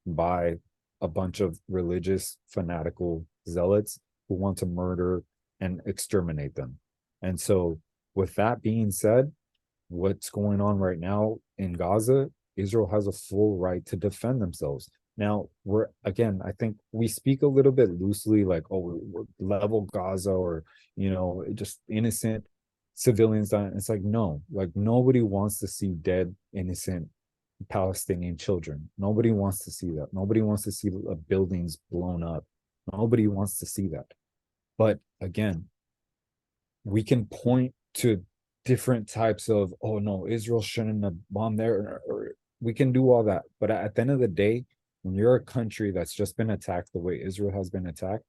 by a bunch of religious fanatical zealots who want to murder and exterminate them. And so, with that being said, what's going on right now in Gaza, Israel has a full right to defend themselves. Now, we're again, I think we speak a little bit loosely, like, oh, we're level Gaza, or, you know, just innocent civilians dying. It's like, no, like, nobody wants to see dead, innocent Palestinian children. Nobody wants to see that. Nobody wants to see buildings blown up. Nobody wants to see that. But again, we can point to different types of, oh no, Israel shouldn't have bombed there, or we can do all that. But at the end of the day, when you're a country that's just been attacked the way Israel has been attacked,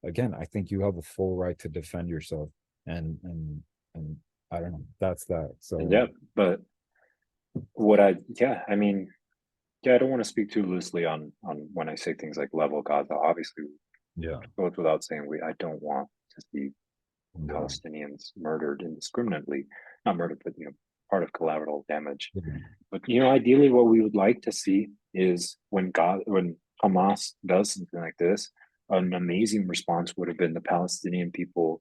again, I think you have a full right to defend yourself. And I don't know. That's that. So Yeah, but what I yeah, I mean, yeah, I don't want to speak too loosely on when I say things like level Gaza. Obviously, yeah, goes without saying, I don't want to see yeah. Palestinians murdered indiscriminately, not murdered, but part of collateral damage. Yeah. But ideally, what we would like to see is when Hamas does something like this, an amazing response would have been the Palestinian people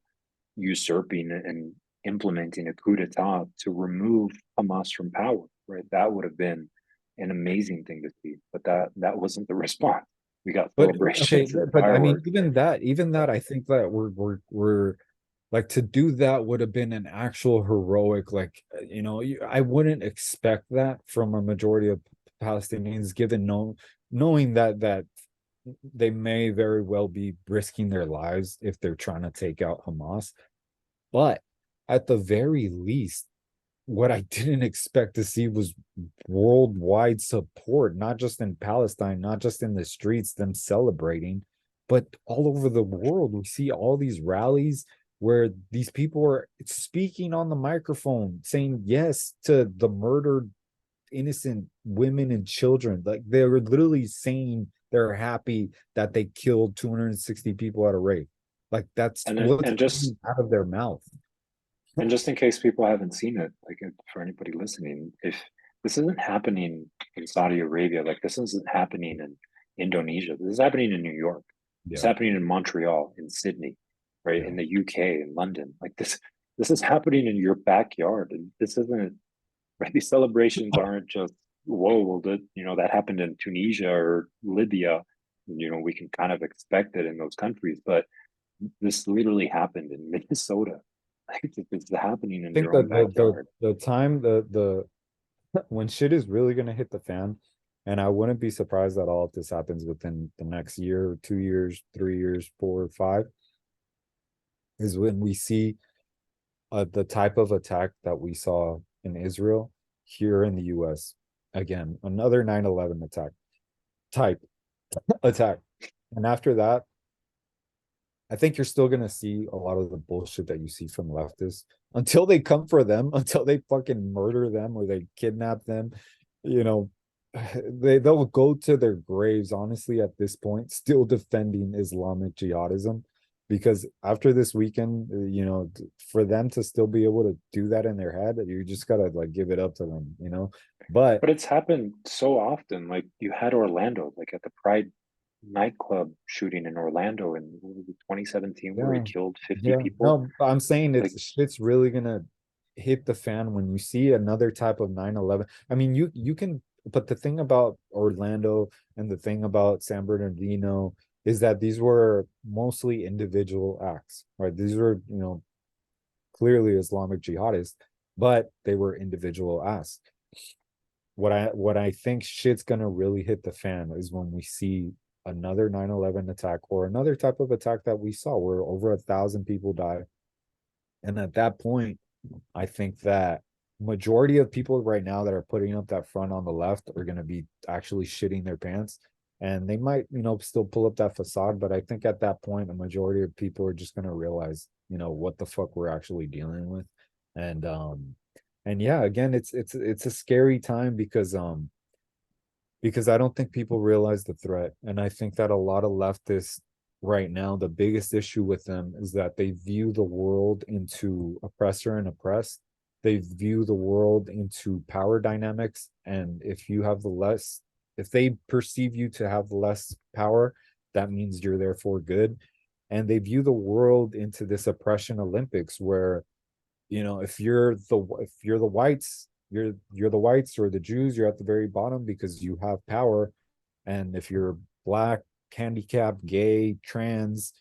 usurping and implementing a coup d'état to remove Hamas from power. Right, that would have been an amazing thing to see. But that wasn't the response. We got But okay, celebrations and but I mean, fireworks. even that, I think that we're like, to do that would have been an actual heroic, like, you know, I wouldn't expect that from a majority of Palestinians, given knowing that they may very well be risking their lives if they're trying to take out Hamas. But at the very least, what I didn't expect to see was worldwide support, not just in Palestine, not just in the streets, them celebrating, but all over the world. We see all these rallies where these people are speaking on the microphone, saying yes to the murdered innocent women and children. Like, they're literally saying they're happy that they killed 260 people at a rate. Like, that's And then, what's coming out of their mouth. just in case people haven't seen it, like for anybody listening, if this isn't happening in Saudi Arabia, like this isn't happening in Indonesia, this is happening in New York, it's Yeah, happening in Montreal, in Sydney, right, yeah. in the UK, in London, like this is happening in your backyard, and this isn't right. These celebrations aren't just whoa, well, that happened in Tunisia or Libya. We can kind of expect it in those countries, but this literally happened in Minnesota. Like it's happening in I think your own that backyard. the time the when shit is really gonna hit the fan, and I wouldn't be surprised at all if this happens within the next year, 2 years, 3 years, 4 or 5, is when we see the type of attack that we saw in Israel here in the US. Again, another 9/11 attack type attack. And after that, I think you're still gonna see a lot of the bullshit that you see from leftists until they come for them, until they fucking murder them or they kidnap them. You know, they'll go to their graves, honestly, at this point, still defending Islamic jihadism. Because after this weekend, for them to still be able to do that in their head, you just gotta like give it up to them. But But it's happened so often. Like you had Orlando, like at the Pride nightclub shooting in Orlando in 2017, where he yeah, killed 50 yeah. people. No, I'm saying Like, it's really gonna hit the fan when you see another type of 9/11. I mean, you can, but the thing about Orlando and the thing about San Bernardino is that these were mostly individual acts, right? These were, clearly Islamic jihadists, but they were individual acts. What I think shit's gonna really hit the fan is when we see another 9/11 attack or another type of attack that we saw where over 1,000 people die. And at that point, I think that majority of people right now that are putting up that front on the left are going to be actually shitting their pants. And they might, still pull up that facade, but I think at that point, a majority of people are just going to realize, what the fuck we're actually dealing with. And yeah, again, it's a scary time because I don't think people realize the threat. And I think that a lot of leftists right now, the biggest issue with them is that they view the world into oppressor and oppressed. They view the world into power dynamics. And if they perceive you to have less power, that means you're therefore good. And they view the world into this oppression Olympics where if you're the whites, you're the whites or the Jews, you're at the very bottom because you have power. And if you're black, handicapped, gay, trans,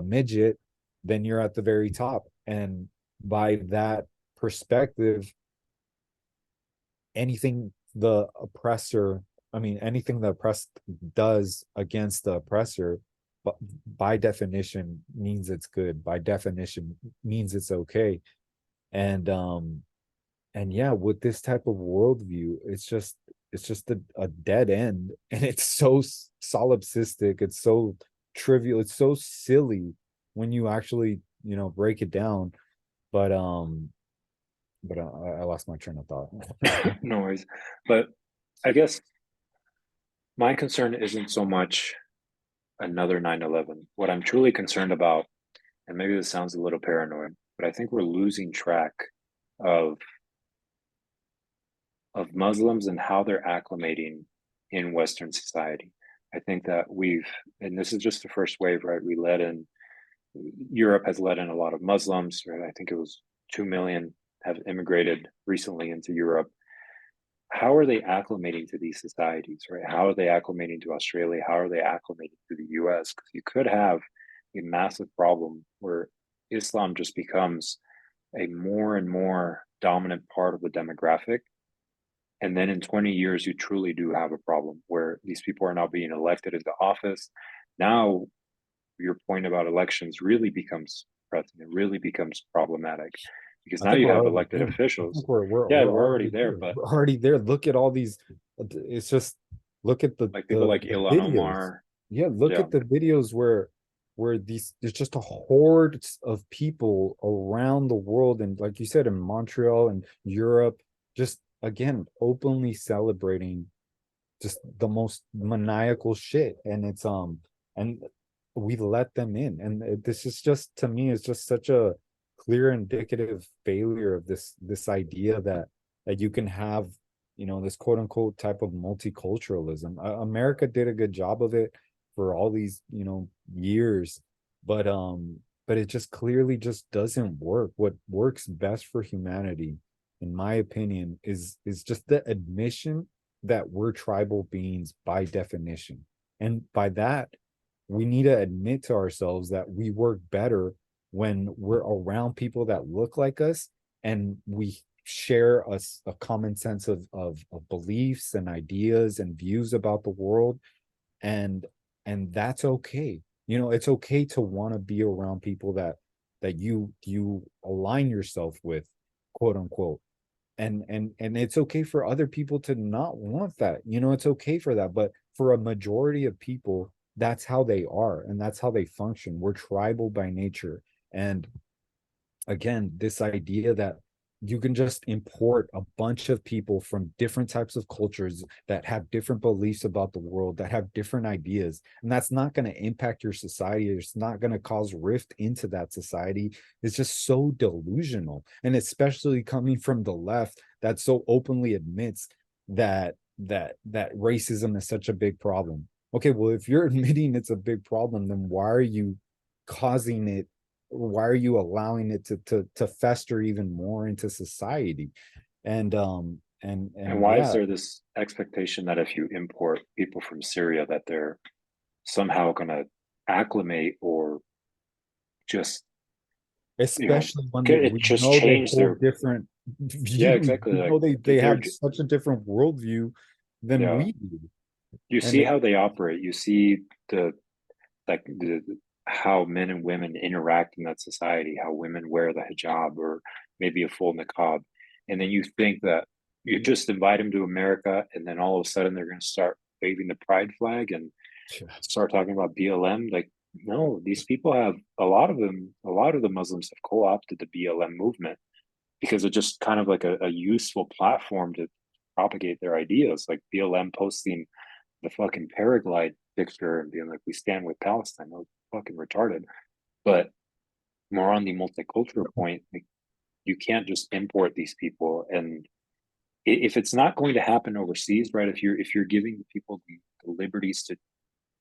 midget, then you're at the very top. And by that perspective, anything the oppressor, I mean, anything the oppressed does against the oppressor, but by definition means it's good. By definition means it's okay. And yeah, with this type of worldview, it's just a dead end, and it's so solipsistic, it's so trivial, it's so silly when you actually break it down. But I lost my train of thought. no worries. But I guess my concern isn't so much another 9/11. What I'm truly concerned about, and maybe this sounds a little paranoid, but I think we're losing track of Muslims and how they're acclimating in Western society. I think that and this is just the first wave, right? Europe has let in a lot of Muslims, right? I think it was 2 million have immigrated recently into Europe. How are they acclimating to these societies, right? How are they acclimating to Australia? How are they acclimating to the US? Because you could have a massive problem where Islam just becomes a more and more dominant part of the demographic. And then in 20 years, you truly do have a problem where these people are now being elected into office. Now, your point about elections really becomes present. It really becomes problematic because I now think you we're have already elected there. I officials. think we're Yeah, we're we're already already there, there. but We're already there. Look at all these. It's just look at the like people the like the Ilhan videos. Omar, Yeah, look yeah, at the videos where these there's just a horde of people around the world, and like you said, in Montreal and Europe, just again openly celebrating just the most maniacal shit. And we let them in, and this is just, to me, it's just such a clear indicative failure of this idea that you can have this quote unquote type of multiculturalism. America did a good job of it for all these years, but it just clearly just doesn't work. What works best for humanity, in my opinion, is just the admission that we're tribal beings by definition. And by that, we need to admit to ourselves that we work better when we're around people that look like us and we share a common sense of beliefs and ideas and views about the world. And and that's okay. It's okay to want to be around people that you align yourself with, quote unquote. And it's okay for other people to not want that. It's okay for that. But for a majority of people, that's how they are and that's how they function. We're tribal by nature. And again, this idea that you can just import a bunch of people from different types of cultures that have different beliefs about the world, that have different ideas, and that's not going to impact your society. It's not going to cause rift into that society. It's just so delusional. And especially coming from the left that so openly admits that racism is such a big problem. Okay, well, if you're admitting it's a big problem, then why are you causing it, why are you allowing it to fester even more into society? And And why is yeah, there this expectation that if you import people from Syria that they're somehow going to acclimate or just, you know, especially when get it we just know they change hold their, different yeah, views. exactly. We Like know they they're, have such a different worldview than yeah, we do. you And see how they operate. You see the, like the, how men and women interact in that society, how women wear the hijab or maybe a full niqab. And then you think that you just invite them to America and then all of a sudden they're going to start waving the pride flag and start talking about BLM. Like, no, these people have a lot of the Muslims have co-opted the BLM movement because it's just kind of like a useful platform to propagate their ideas. Like BLM posting the fucking paraglide picture and being like, we stand with Palestine. That was fucking retarded. But more on the multicultural point, like, you can't just import these people. And if it's not going to happen overseas, right? If you're giving people the liberties to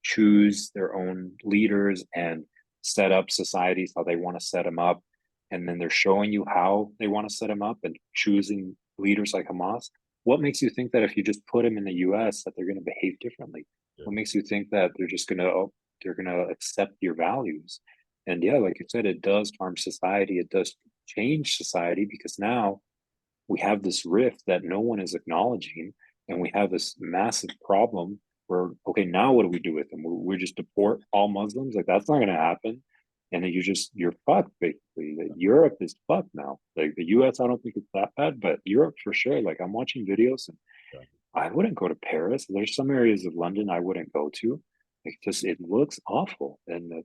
choose their own leaders and set up societies how they want to set them up, and then they're showing you how they want to set them up and choosing leaders like Hamas. What makes you think that if you just put them in the U.S. that they're going to behave differently? What makes you think that they're going to accept your values? And yeah, like you said, it does harm society. It does change society because now we have this rift that no one is acknowledging, and we have this massive problem where, okay, now what do we do with them? We just deport all Muslims? Like, that's not going to happen. And then you're fucked, basically. Europe is fucked now. Like the US, I don't think it's that bad, but Europe for sure. Like, I'm watching videos and I wouldn't go to Paris. There's some areas of London I wouldn't go to. Like, just it looks awful. And the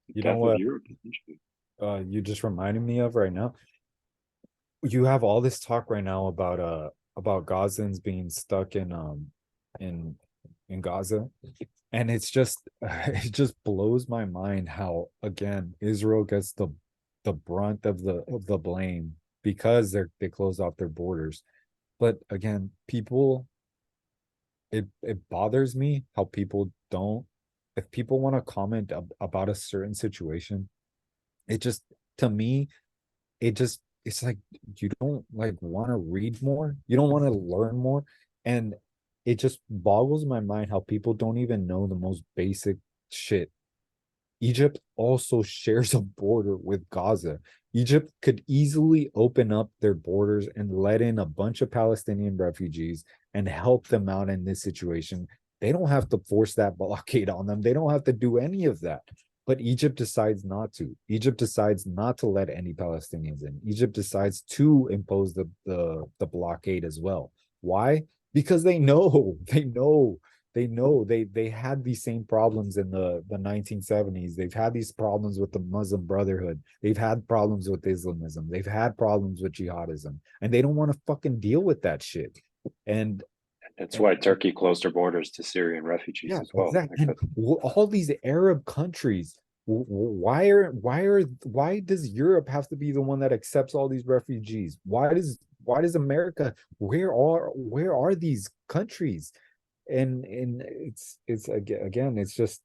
you know death of what, Europe, essentially. you just reminded me of right now. You have all this talk right now about Gazans being stuck in in Gaza, and it's just it just blows my mind how again Israel gets the brunt of the blame because they close off their borders. But again, people, it bothers me how people don't, if people want to comment about a certain situation, it just, to me, it just, it's like you don't like want to read more, you don't want to learn more. And it just boggles my mind how people don't even know the most basic shit. Egypt also shares a border with Gaza. Egypt could easily open up their borders and let in a bunch of Palestinian refugees and help them out in this situation. They don't have to force that blockade on them. They don't have to do any of that. But Egypt decides not to. Egypt decides not to let any Palestinians in. Egypt decides to impose the blockade as well. Why? Because they had these same problems in the 1970s. They've had these problems with the Muslim Brotherhood. They've had problems with Islamism. They've had problems with jihadism, and they don't want to fucking deal with that shit. And That's and why Turkey closed their borders to Syrian refugees yeah, as well. exactly. Like And that, all these Arab countries, why does Europe have to be the one that accepts all these refugees? Why does America? Where are these countries? And it's again, it's just,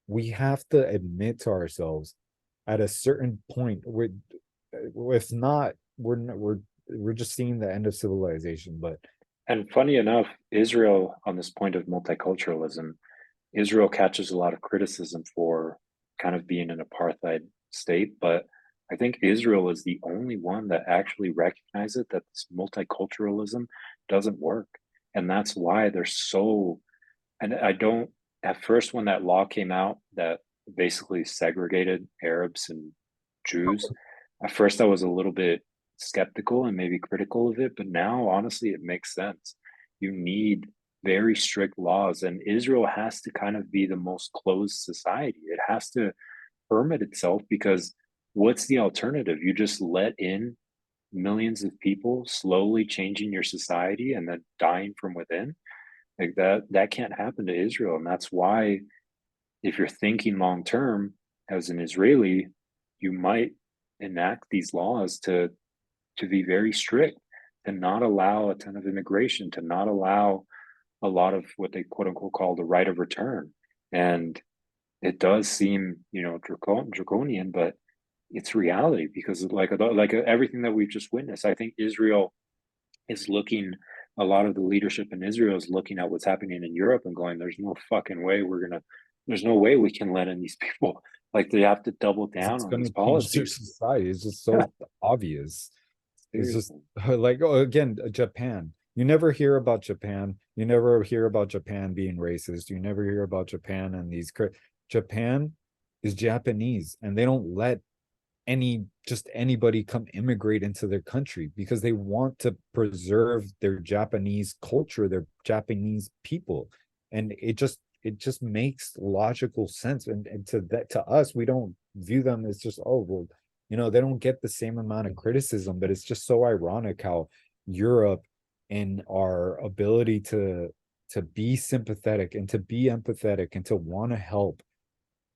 we have to admit to ourselves at a certain point, if not, we're just seeing the end of civilization. But and funny enough, Israel, on this point of multiculturalism, Israel catches a lot of criticism for kind of being an apartheid state, but I think Israel is the only one that actually recognizes that this multiculturalism doesn't work. And that's why they're so, and I don't, at first, when that law came out that basically segregated Arabs and Jews, at first I was a little bit skeptical and maybe critical of it, but now honestly, it makes sense. You need very strict laws, and Israel has to kind of be the most closed society. It has to permit itself, because what's the alternative? You just let in millions of people slowly changing your society and then dying from within. Like that can't happen to Israel. And that's why, if you're thinking long term as an Israeli, you might enact these laws to be very strict, to not allow a ton of immigration, to not allow a lot of what they quote unquote call the right of return. And it does seem, draconian, but it's reality, because like everything that we've just witnessed. I think Israel is looking, a lot of the leadership in Israel is looking at what's happening in Europe and going, there's no fucking way there's no way we can let in these people. Like, they have to double down It's on going these to change their policies. society. It's just so obvious. It's just Seriously. like, oh, again, Japan. You never hear about Japan. You never hear about Japan being racist. You never hear about Japan and Japan is Japanese, and they don't let just anybody come immigrate into their country because they want to preserve their Japanese culture, their Japanese people. And it just makes logical sense. And to us, we don't view them as just, oh, well, they don't get the same amount of criticism. But it's just so ironic how Europe, and our ability to be sympathetic and to be empathetic and to want to help,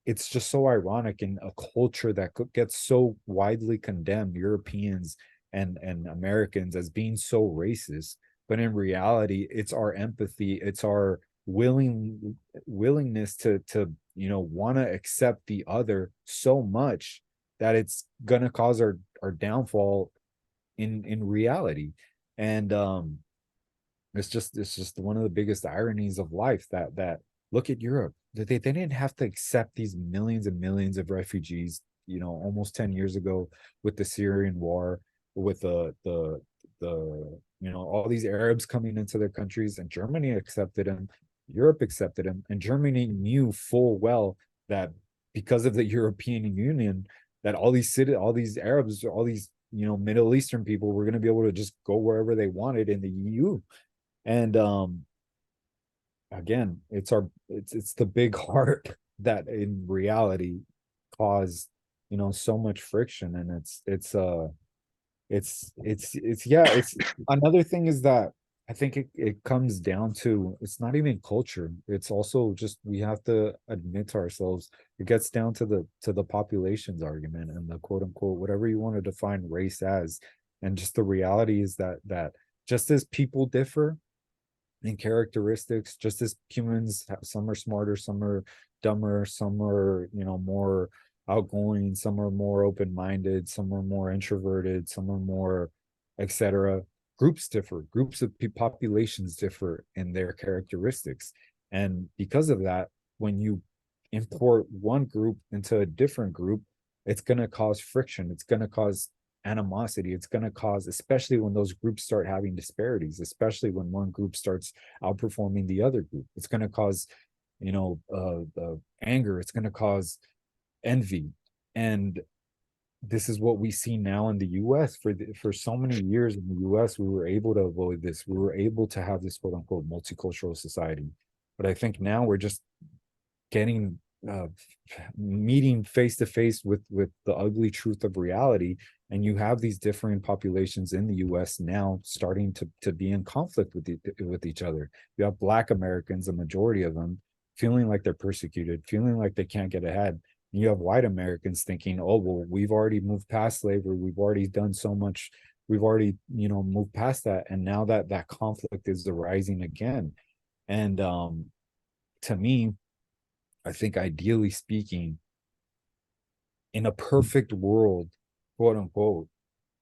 it's just so ironic in a culture that gets so widely condemned, Europeans and Americans, as being so racist. But in reality, it's our empathy, it's our willingness to want to accept the other so much that it's gonna cause our downfall in reality. And it's just one of the biggest ironies of life, that look at Europe. They didn't have to accept these millions and millions of refugees, almost 10 years ago, with the Syrian war, with all these Arabs coming into their countries, and Germany accepted them, Europe accepted them, and Germany knew full well that because of the European Union, that all these Arabs, all these Middle Eastern people were going to be able to just go wherever they wanted in the EU. And again, it's the big heart that in reality caused so much friction. And it's yeah, it's another thing is that I think it comes down to, it's not even culture, it's also just, we have to admit to ourselves, it gets down to the populations argument and the quote unquote whatever you want to define race as. And just the reality is that just as people differ in characteristics, just as humans, some are smarter, some are dumber, some are more outgoing, some are more open-minded, some are more introverted, some are more etc. Groups differ, groups of populations differ in their characteristics. And because of that, when you import one group into a different group, it's going to cause friction, it's going to cause animosity, it's going to cause, especially when those groups start having disparities, especially when one group starts outperforming the other group, it's going to cause anger, it's going to cause envy. And this is what we see now in the US. For so many years in the US, we were able to avoid this, we were able to have this quote unquote multicultural society. But I think now we're just getting meeting face to face with the ugly truth of reality. And you have these differing populations in the US now starting to be in conflict with each other. You have Black Americans, a majority of them, feeling like they're persecuted, feeling like they can't get ahead. And you have white Americans thinking, oh, well, we've already moved past slavery, we've already done so much, we've already moved past that, and now that conflict is arising again. And to me, I think, ideally speaking, in a perfect world, quote unquote,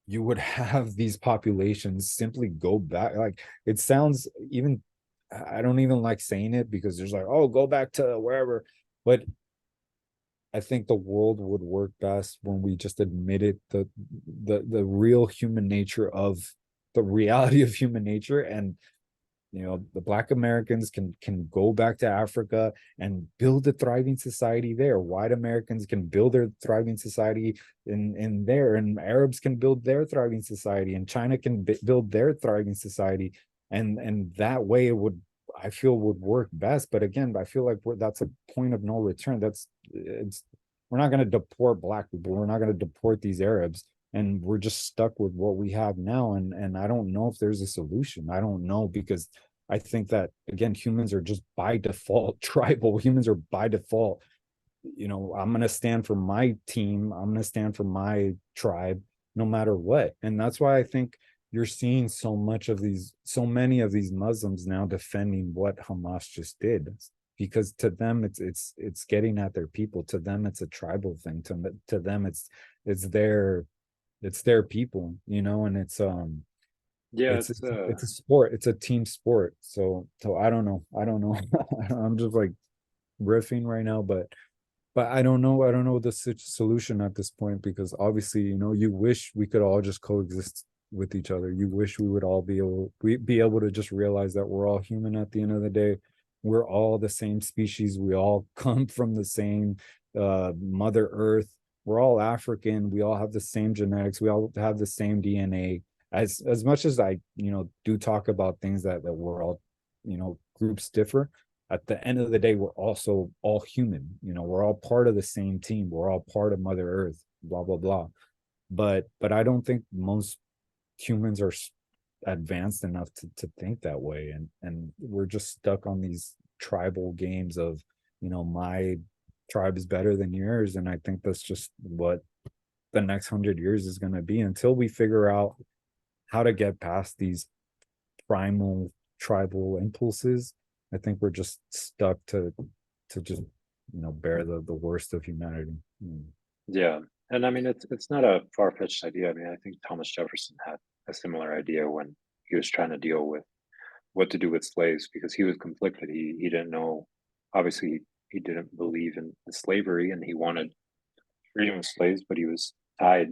you would have these populations simply go back. Like, it sounds even, I don't even like saying it, because there's like, oh, go back to wherever. But I think the world would work best when we just admitted the real human nature of the reality of human nature. And the Black Americans can go back to Africa and build a thriving society there. White Americans can build their thriving society in there, and Arabs can build their thriving society, and China can build their thriving society. And that way it would I feel would work best. But again, I feel like that's a point of no return. It's we're not going to deport black people. We're not going to deport these Arabs, and we're just stuck with what we have now. And I don't know if there's a solution. I don't know, because I think that again, humans are just by default tribal. Humans are by default. I'm going to stand for my team. I'm going to stand for my tribe, no matter what. And that's why I think you're seeing so many of these Muslims now defending what Hamas just did, because to them it's getting at their people. To them, it's a tribal thing. To them, it's their people, and Yeah, it's it's a sport. It's a team sport. So I don't know. I'm just like riffing right now, but I don't know the solution at this point, because obviously, you wish we could all just coexist with each other. You wish we would all be able to just realize that we're all human at the end of the day. We're all the same species. We all come from the same Mother Earth. We're all African. We all have the same genetics. We all have the same DNA. As much as I, do talk about things that we're all, groups differ, at the end of the day, we're also all human. We're all part of the same team. We're all part of Mother Earth, blah, blah, blah. But I don't think most humans are advanced enough to think that way. And we're just stuck on these tribal games of, my tribe is better than yours. And I think that's just what the next 100 years is going to be, until we figure out how to get past these primal tribal impulses. I think we're just stuck to just bear the worst of humanity. yeah. And I mean, it's not a far-fetched idea. I mean, I think Thomas Jefferson had a similar idea when he was trying to deal with what to do with slaves, because he was conflicted. He didn't know. Obviously, he didn't believe in slavery, and he wanted freedom of slaves, but he was tied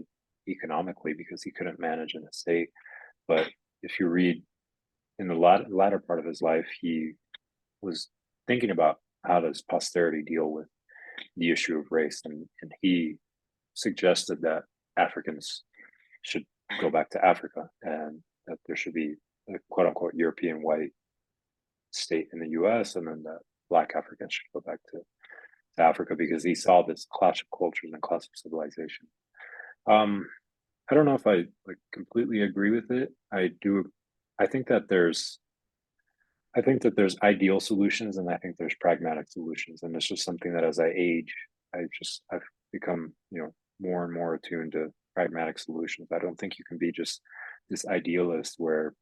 economically because he couldn't manage an estate. But if you read in the latter part of his life, he was thinking about how does posterity deal with the issue of race, and he suggested that Africans should go back to Africa, and that there should be a quote unquote European white state in the US, and then that black Africans should go back to Africa, because he saw this clash of cultures and clash of civilization. Um, I don't know if I like completely agree with it. I do. I think that there's I think that there's ideal solutions and I think there's pragmatic solutions. And it's just something that as I age, I've become, more and more attuned to pragmatic solutions. I don't think you can be just this idealist where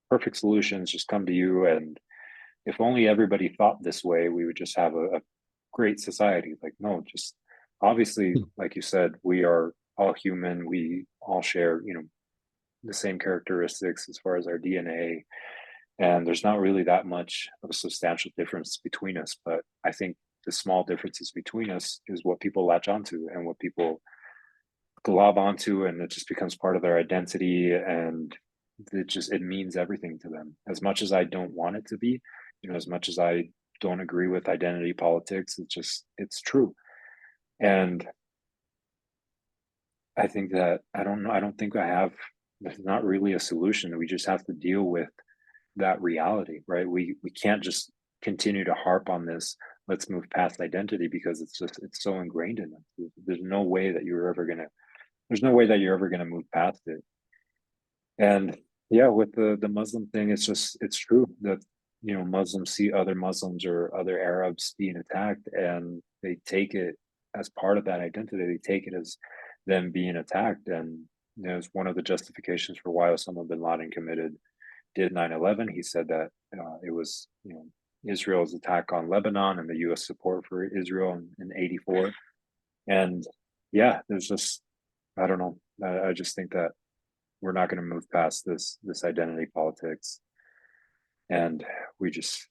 perfect solutions just come to you. And if only everybody thought this way, we would just have a great society. Like, no, just obviously, like you said, we are all human. We all share, the same characteristics as far as our DNA, and there's not really that much of a substantial difference between us. But I think the small differences between us is what people latch onto and what people glob onto, and it just becomes part of their identity, and it means everything to them. As much as I don't want it to be, as much as I don't agree with identity politics, it's true. And I think that I don't know. I don't think there's not really a solution. We just have to deal with that reality, right? We can't just continue to harp on this. Let's move past identity, because it's so ingrained in us. There's no way that you're ever gonna move past it. And yeah, with the Muslim thing, it's true that Muslims see other Muslims or other Arabs being attacked, and they take it as part of that identity. They take it as them being attacked, and it's one of the justifications for why Osama bin Laden did 9/11. He said that it was Israel's attack on Lebanon and the U.S. support for Israel in '84. And yeah, there's just I don't know. I just think that we're not going to move past this identity politics, and we just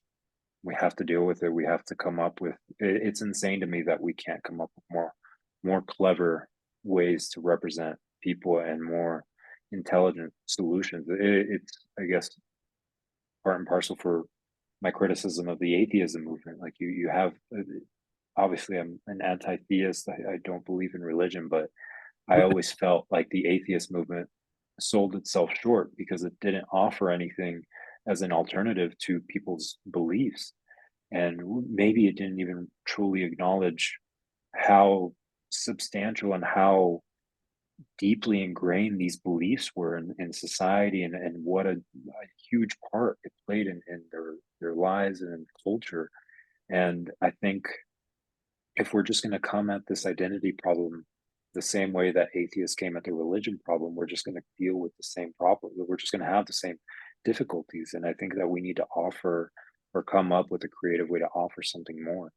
we have to deal with it. We have to come up with. It's insane to me that we can't come up with more clever ways to represent people and more intelligent solutions. It's I guess part and parcel for my criticism of the atheism movement. Like you have obviously I'm an anti-theist. I don't believe in religion, but I always felt like the atheist movement sold itself short because it didn't offer anything as an alternative to people's beliefs. And maybe it didn't even truly acknowledge how substantial and how deeply ingrained these beliefs were in society, and what a huge part it played in their lives and in culture. And I think if we're just going to come at this identity problem the same way that atheists came at the religion problem, we're just going to deal with the same problem. We're just going to have the same difficulties. And I think that we need to offer or come up with a creative way to offer something more.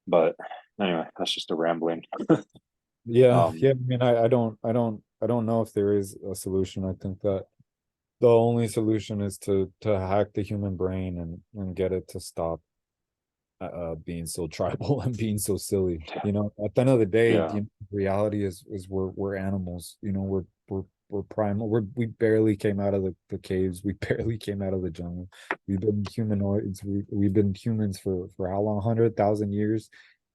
But anyway, that's just a rambling. Yeah, um, yeah. I mean, I don't know if there is a solution. I think that the only solution is to hack the human brain and get it to stop being so tribal and being so silly. yeah, You know, at the end of the day, yeah, reality is we're animals. You know, we're primal. We barely came out of the caves. We barely came out of the jungle. We've been humanoids. We've been humans for how long? 100,000 years,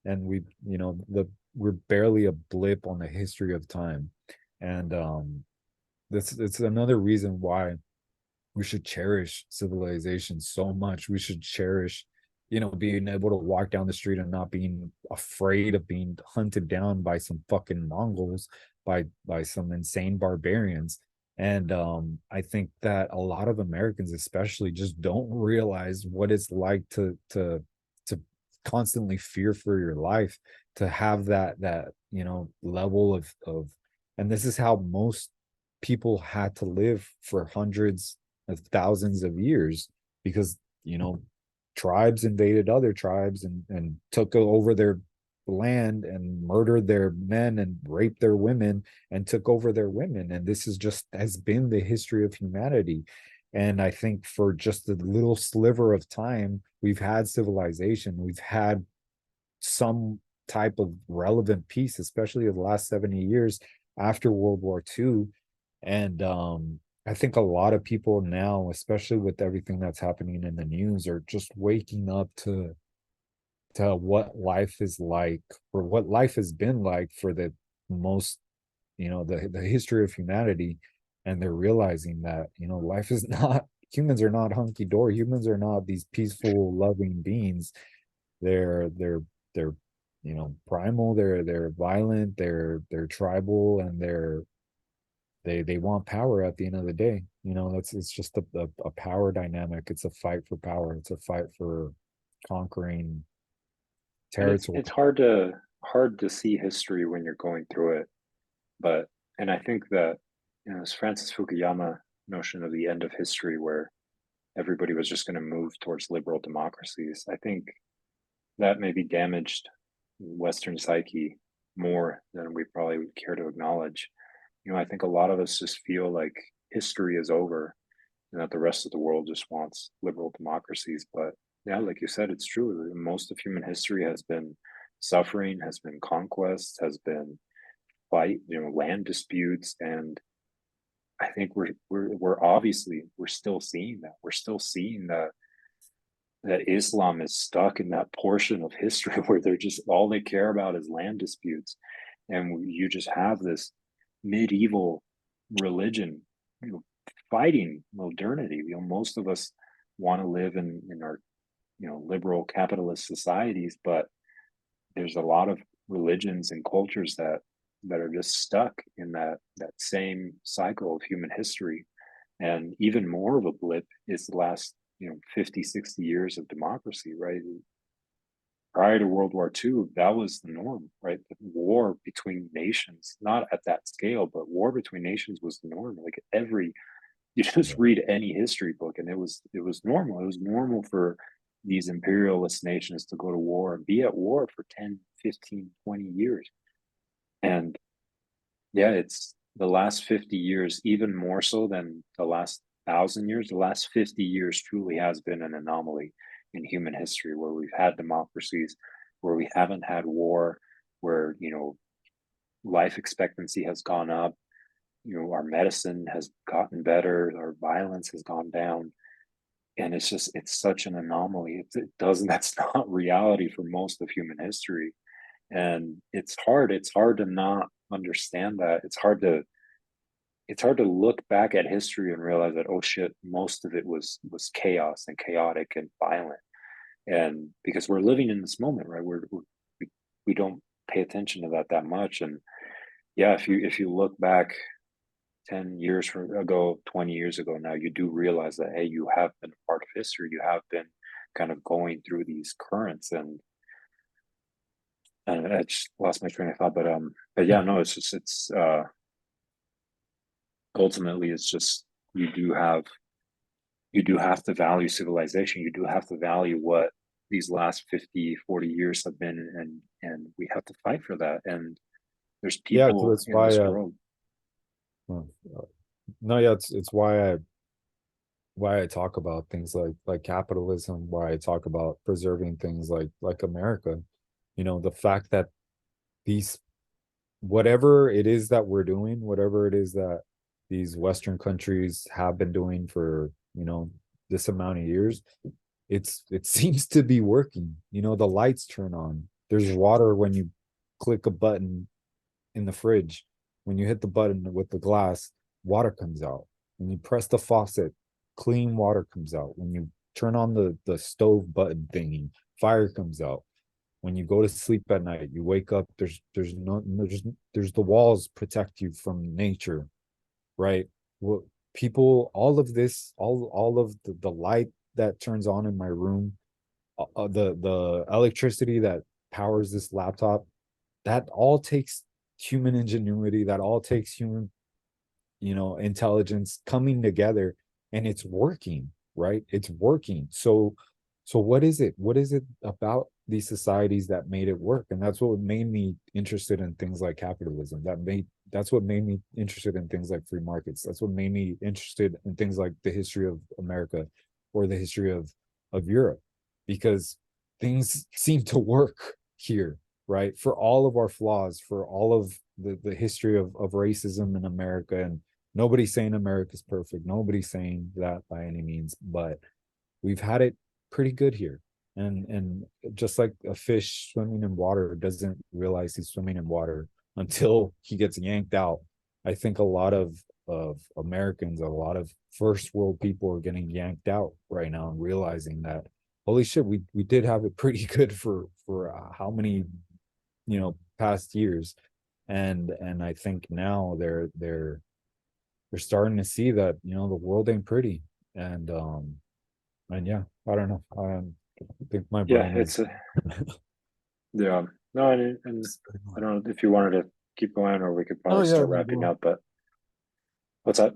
and we're barely a blip on the history of time. And that's it's another reason why we should cherish civilization so much. We should cherish, being able to walk down the street and not being afraid of being hunted down by some fucking Mongols, by some insane barbarians. And I think that a lot of Americans especially just don't realize what it's like to constantly fear for your life, to have that level of and this is how most people had to live for hundreds of thousands of years, because tribes invaded other tribes and took over their land and murdered their men and raped their women and took over their women. And this is just has been the history of humanity. And I think for just a little sliver of time, we've had civilization, we've had some type of relevant peace, especially the last 70 years after World War II. And I think a lot of people now, especially with everything that's happening in the news, are just waking up to what life is like, or what life has been like for the most, the history of humanity. And they're realizing that, life is not, humans are not hunky-dory. Humans are not these peaceful, loving beings. They're primal, they're violent, they're tribal, and they want power at the end of the day. That's it's just a power dynamic. It's a fight for power. It's a fight for conquering and territory. it's hard to see history when you're going through it. But and I think that this Francis Fukuyama notion of the end of history, where everybody was just going to move towards liberal democracies, I think that maybe damaged Western psyche more than we probably would care to acknowledge. I think a lot of us just feel like history is over and that the rest of the world just wants liberal democracies. But yeah, like you said, it's true. Most of human history has been suffering, has been conquest, has been fight, land disputes. And I think we're obviously we're still seeing that. We're still seeing that Islam is stuck in that portion of history where they're just all they care about is land disputes. And you just have this medieval religion, fighting modernity. Most of us want to live in our, liberal capitalist societies, but there's a lot of religions and cultures that are just stuck in that same cycle of human history. And even more of a blip is the last 50, 60 years of democracy, right? Prior to World War II, that was the norm, right? The war between nations, not at that scale, but war between nations was the norm. Like you just read any history book and it was normal. It was normal for these imperialist nations to go to war and be at war for 10, 15, 20 years. And yeah, it's the last 50 years, even more so than the last 1,000 years. The last 50 years truly has been an anomaly in human history, where we've had democracies, where we haven't had war, where, life expectancy has gone up, our medicine has gotten better, our violence has gone down. And it's such an anomaly. It doesn't, that's not reality for most of human history. And it's hard to not understand that. It's hard to it's hard to look back at history and realize that, oh shit, most of it was chaos and chaotic and violent. And because we're living in this moment, right? We we don't pay attention to that much. And yeah, if you look back 10 years ago, 20 years ago now, you do realize that, hey, you have been a part of history. You have been kind of going through these currents. And I just lost my train of thought. But yeah, no, it's just, it's ultimately, it's just, you do have, you do have to value civilization. You do have to value what these last 50, 40 years have been. And we have to fight for that. And there's Yeah, so people that's in why this world. uh, no, yeah, it's why I talk about things like capitalism, why I talk about preserving things like America. You know, the fact that these whatever it is that we're doing, whatever it is that these Western countries have been doing for, this amount of years, it seems to be working. You know, the lights turn on. There's water when you click a button in the fridge. When you hit the button with the glass, water comes out. When you press the faucet, clean water comes out. When you turn on the stove button thingy, fire comes out. When you go to sleep at night, you wake up, there's the walls protect you from nature, right? Well, people, all of this, all of the light that turns on in my room, the electricity that powers this laptop, that all takes human ingenuity, that all takes human, intelligence coming together, and it's working, right? It's working. So what is it about these societies that made it work? And that's what made me interested in things like capitalism. That's what made me interested in things like free markets. That's what made me interested in things like the history of America or the history of Europe, because things seem to work here, right? For all of our flaws, for all of the history of racism in America. And nobody's saying America's perfect. Nobody's saying that by any means, but we've had it pretty good here. And just like a fish swimming in water doesn't realize he's swimming in water until he gets yanked out. I think a lot of Americans, a lot of first world people are getting yanked out right now and realizing that, holy shit, we did have it pretty good for how many, past years. And I think now they're starting to see that, the world ain't pretty. And yeah, I don't know. I think my Yeah, brain it's is a, yeah, no, and I don't know if you wanted to keep going or we could oh probably yeah, start wrapping up, but what's that?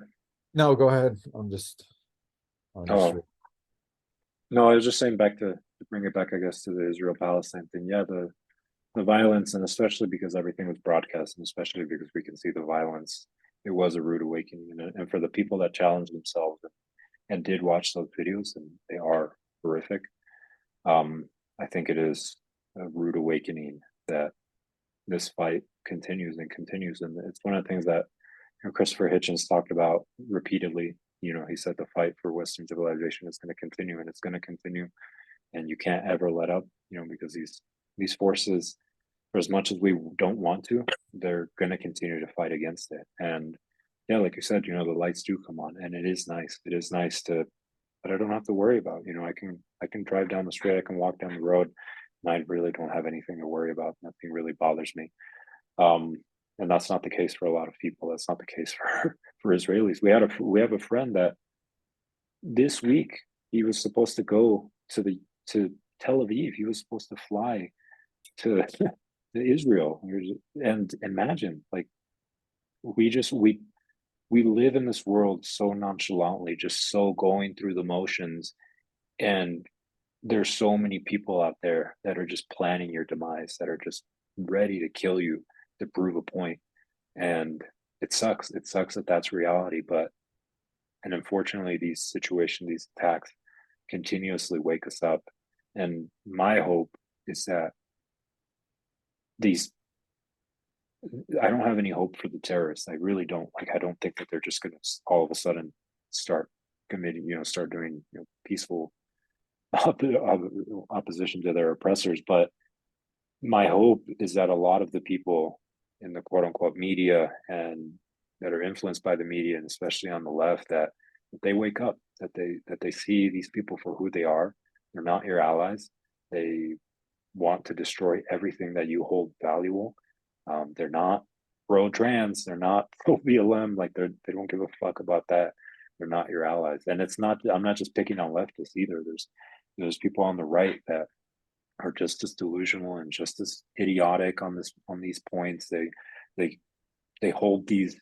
no, go ahead. I'm just Oh, sure. no, I was just saying to bring it back, I guess, to the Israel-Palestine thing. Yeah, the violence, and especially because everything was broadcast, and especially because we can see the violence, it was a rude awakening. And for the people that challenged themselves and did watch those videos, and they are horrific, I think it is a rude awakening that this fight continues and continues. And it's one of the things that, Christopher Hitchens talked about repeatedly. He said the fight for Western civilization is going to continue, and it's going to continue, and you can't ever let up. Because these forces, for as much as we don't want to, they're going to continue to fight against it. And yeah, like you said, the lights do come on, and it is nice. It is nice to, but I don't have to worry about. I can drive down the street, I can walk down the road, and I really don't have anything to worry about. Nothing really bothers me. Um, and that's not the case for a lot of people. That's not the case for for Israelis. We have a friend that this week he was supposed to go to Tel Aviv. He was supposed to fly to to Israel. And imagine, like, we just we live in this world so nonchalantly, just so going through the motions, and there's so many people out there that are just planning your demise, that are just ready to kill you to prove a point. And it sucks. It sucks that that's reality. And unfortunately, these situations, these attacks continuously wake us up. And my hope is that these, I don't have any hope for the terrorists. I really don't. Like, I don't think that they're just going to all of a sudden start committing, start doing, peaceful opposition to their oppressors. But my hope is that a lot of the people in the quote unquote media and that are influenced by the media, and especially on the left, that they wake up, that they see these people for who they are. They're not your allies. They want to destroy everything that you hold valuable. They're not pro trans. They're not pro BLM. Like they don't give a fuck about that. They're not your allies. And it's not. I'm not just picking on leftists either. There's people on the right that are just as delusional and just as idiotic on these points. They they hold these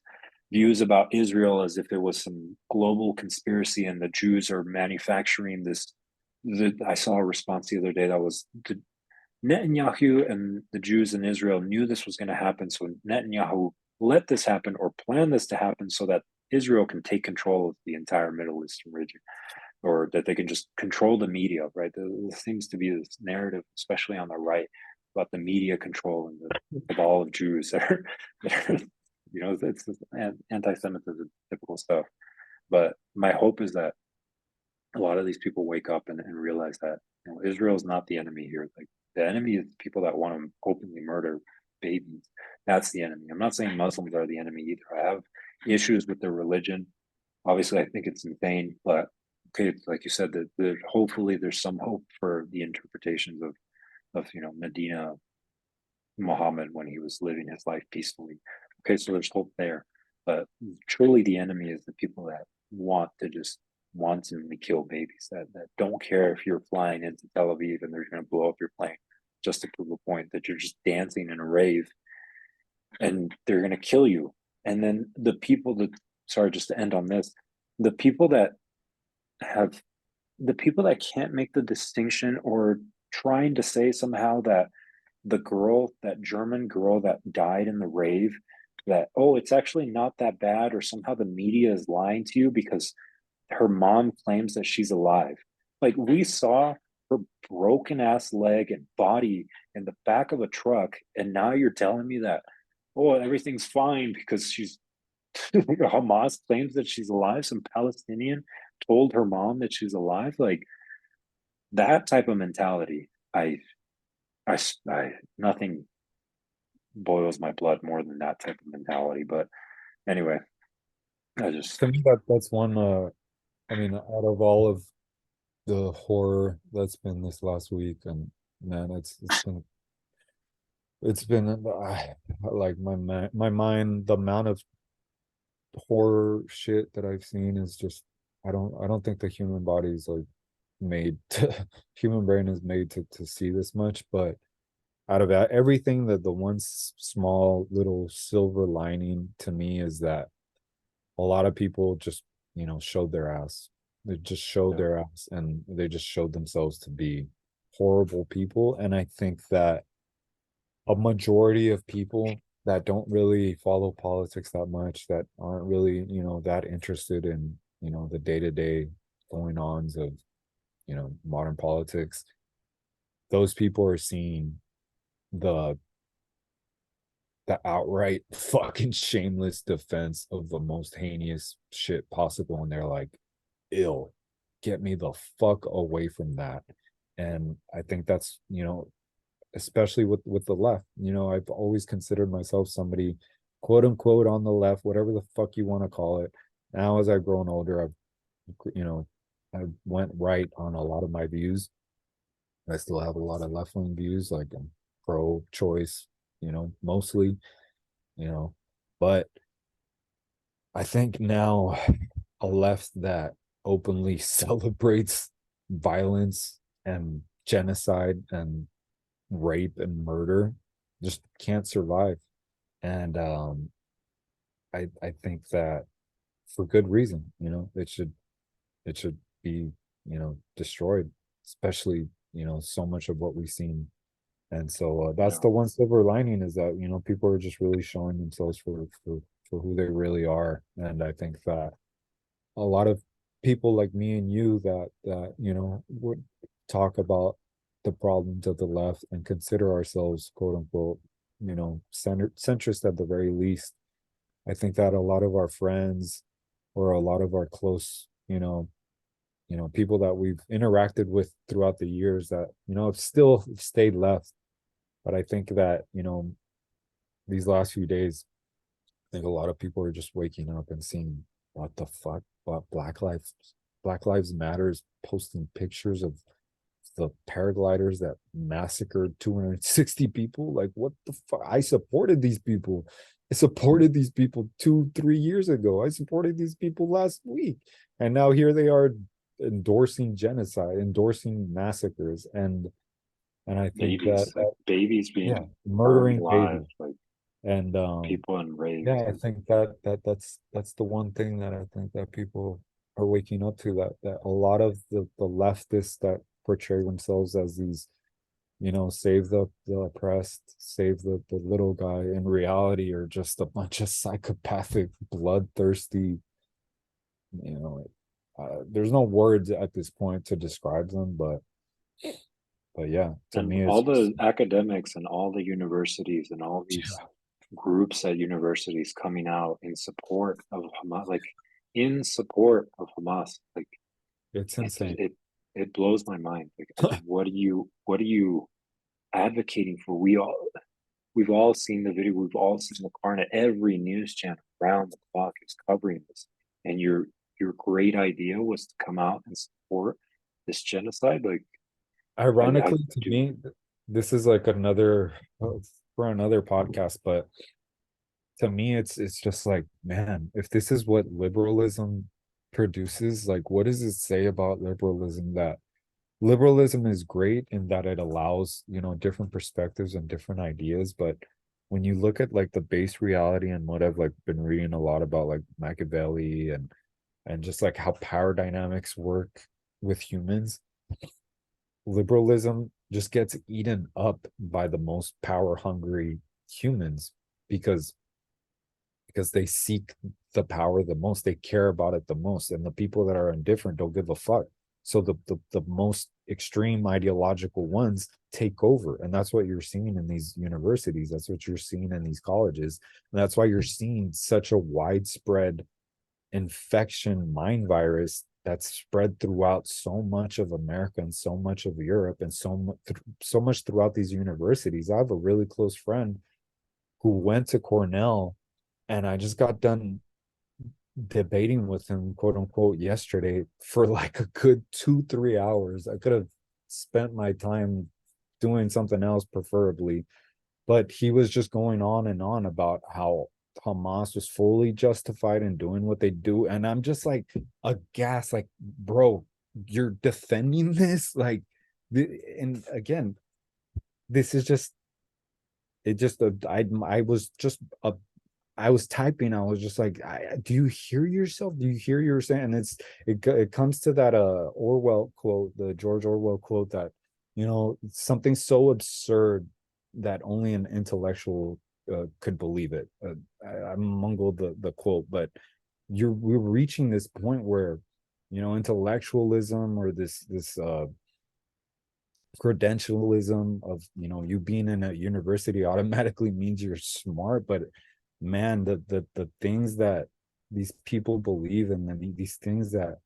views about Israel as if it was some global conspiracy and the Jews are manufacturing this. I saw a response the other day that was Netanyahu and the Jews in Israel knew this was going to happen, so Netanyahu let this happen or planned this to happen so that Israel can take control of the entire Middle Eastern region, or that they can just control the media, right? There seems to be this narrative, especially on the right, about the media control and the cabal of Jews that are it's anti-Semitism, typical stuff. But my hope is that a lot of these people wake up and realize that Israel is not the enemy here. Like the enemy is people that want to openly murder babies. That's the enemy. I'm not saying Muslims are the enemy either. I have issues with their religion. Obviously, I think it's insane, but okay, like you said, that hopefully there's some hope for the interpretations of Medina Muhammad when he was living his life peacefully. Okay, so there's hope there, but truly the enemy is the people that want to just wantonly kill babies, that don't care if you're flying into Tel Aviv and they're going to blow up your plane just to prove a point, that you're just dancing in a rave and they're going to kill you. And then the people that, sorry, just to end on this, the people that have, the people that can't make the distinction or trying to say somehow that the girl, that German girl that died in the rave, that, oh, it's actually not that bad, or somehow the media is lying to you because her mom claims that she's alive. Like we saw her broken ass leg and body in the back of a truck, and now you're telling me that, oh, everything's fine because she's Hamas claims that she's alive. Some Palestinian told her mom that she's alive. Like that type of mentality, I nothing boils my blood more than that type of mentality. But anyway, I just To me, that's one. I mean, out of all of the horror that's been this last week, and man, it's been like my mind, the amount of horror shit that I've seen is just I don't think the human body is like made to human brain is made to see this much. But out of that, everything, that the one small little silver lining to me is that a lot of people just showed their ass. They just showed yeah, their ass, and they just showed themselves to be horrible people. And I think that a majority of people that don't really follow politics that much, that aren't really that interested in the day-to-day going ons of modern politics, those people are seeing the outright fucking shameless defense of the most heinous shit possible, and they're like, ill, get me the fuck away from that. And I think that's especially with the left, I've always considered myself somebody, quote unquote, on the left, whatever the fuck you want to call it. Now as I've grown older, I went right on a lot of my views. I still have a lot of left-wing views, like I'm pro-choice, mostly, you know. But I think now a left that openly celebrates violence and genocide and rape and murder just can't survive. And I think that for good reason, it should be, destroyed, especially, so much of what we've seen. And so that's yeah, the one silver lining, is that, people are just really showing themselves for who they really are. And I think that a lot of people like me and you that would talk about the problems of the left and consider ourselves, quote unquote, centrist at the very least. I think that a lot of our friends, or a lot of our close, people that we've interacted with throughout the years, that have still stayed left. But I think that these last few days think a lot of people are just waking up and seeing what the fuck, what Black Lives Matters posting pictures of the paragliders that massacred 260 people. Like, what the fuck? I supported these people. I supported these people 2 3 years ago. I supported these people last week, and now here they are endorsing genocide, endorsing massacres, and I think that, Babies, like babies yeah, being burned murdering alive, babies. like And people in raves. yeah, I think that's the one thing that I think that people are waking up to, that a lot of the leftists that portray themselves as these, save the oppressed, save the little guy, in reality are just a bunch of psychopathic, bloodthirsty, there's no words at this point to describe them, but yeah, to And me it's all just, the academics and all the universities and all these yeah, groups at universities coming out in support of Hamas, like in support of Hamas, like it's it insane. it blows my mind. Like, what are you advocating for? We've all seen the video, we've all seen the Karna. Every news channel around the clock is covering this, and your great idea was to come out and support this genocide. Like, I Ironically, to do. me, this is like another, for another podcast, but to me, it's just like, man, if this is what liberalism produces, like, what does it say about liberalism? That liberalism is great in that it allows, different perspectives and different ideas, but when you look at like the base reality and what I've like been reading a lot about, like Machiavelli and just like how power dynamics work with humans, liberalism just gets eaten up by the most power hungry humans, because they seek the power the most, they care about it the most, and the people that are indifferent don't give a fuck. So the most extreme ideological ones take over, and that's what you're seeing in these universities, that's what you're seeing in these colleges, and that's why you're seeing such a widespread infection mind virus that's spread throughout so much of America and so much of Europe and so much throughout these universities. I have a really close friend who went to Cornell, and I just got done debating with him, quote unquote, yesterday for like a good 2 3 hours. I could have spent my time doing something else, preferably, but he was just going on and on about how Hamas was fully justified in doing what they do. And I'm just like aghast, like, bro, you're defending this? Like, and again, this is just, it just, I was just I was typing. I was just like, do you hear yourself? Do you hear you're saying? And it comes to that Orwell quote, the George Orwell quote, that something so absurd that only an intellectual could believe it. I mungled the quote, but we're reaching this point where intellectualism, or this credentialism of you being in a university automatically means you're smart. But man, the things that these people believe in, and these things that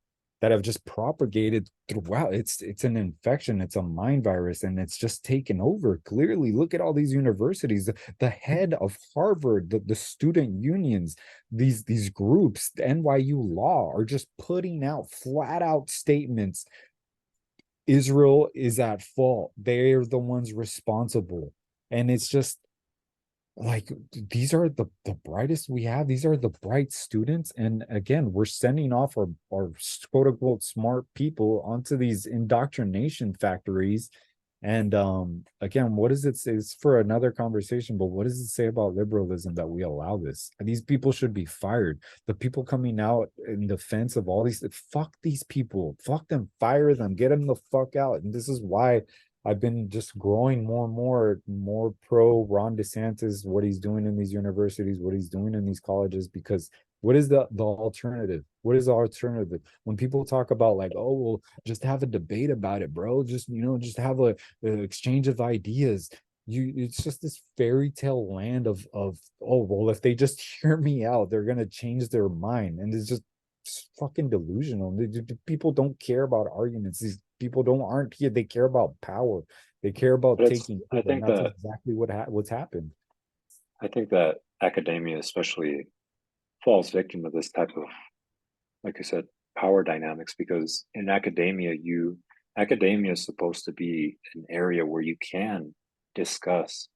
have just propagated throughout, it's an infection, it's a mind virus, and it's just taken over. Clearly, look at all these universities, the head of Harvard, the student unions, these groups, the NYU law, are just putting out flat out statements: Israel is at fault. They're the ones responsible. And it's just like, these are the brightest we have. These are the bright students. And again, we're sending off our quote unquote smart people onto these indoctrination factories. And again, what does it say? It's for another conversation, but what does it say about liberalism that we allow this? And these people should be fired. The people coming out in defense of all these, fuck these people, fuck them, fire them, get them the fuck out. And this is why I've been just growing more pro Ron DeSantis, what he's doing in these universities, what he's doing in these colleges, because what is the alternative? What is the alternative? When people talk about, like, oh, well, just have a debate about it, bro. Just just have a exchange of ideas. It's just this fairy tale land of, oh, well, if they just hear me out, they're gonna change their mind. And it's just fucking delusional. People don't care about arguments. These people don't aren't here. They care about power. They care about But it's taking over, and that's exactly what's happened. I think that academia, especially falls victim of this type of, like I said, power dynamics, because in academia, academia is supposed to be an area where you can discuss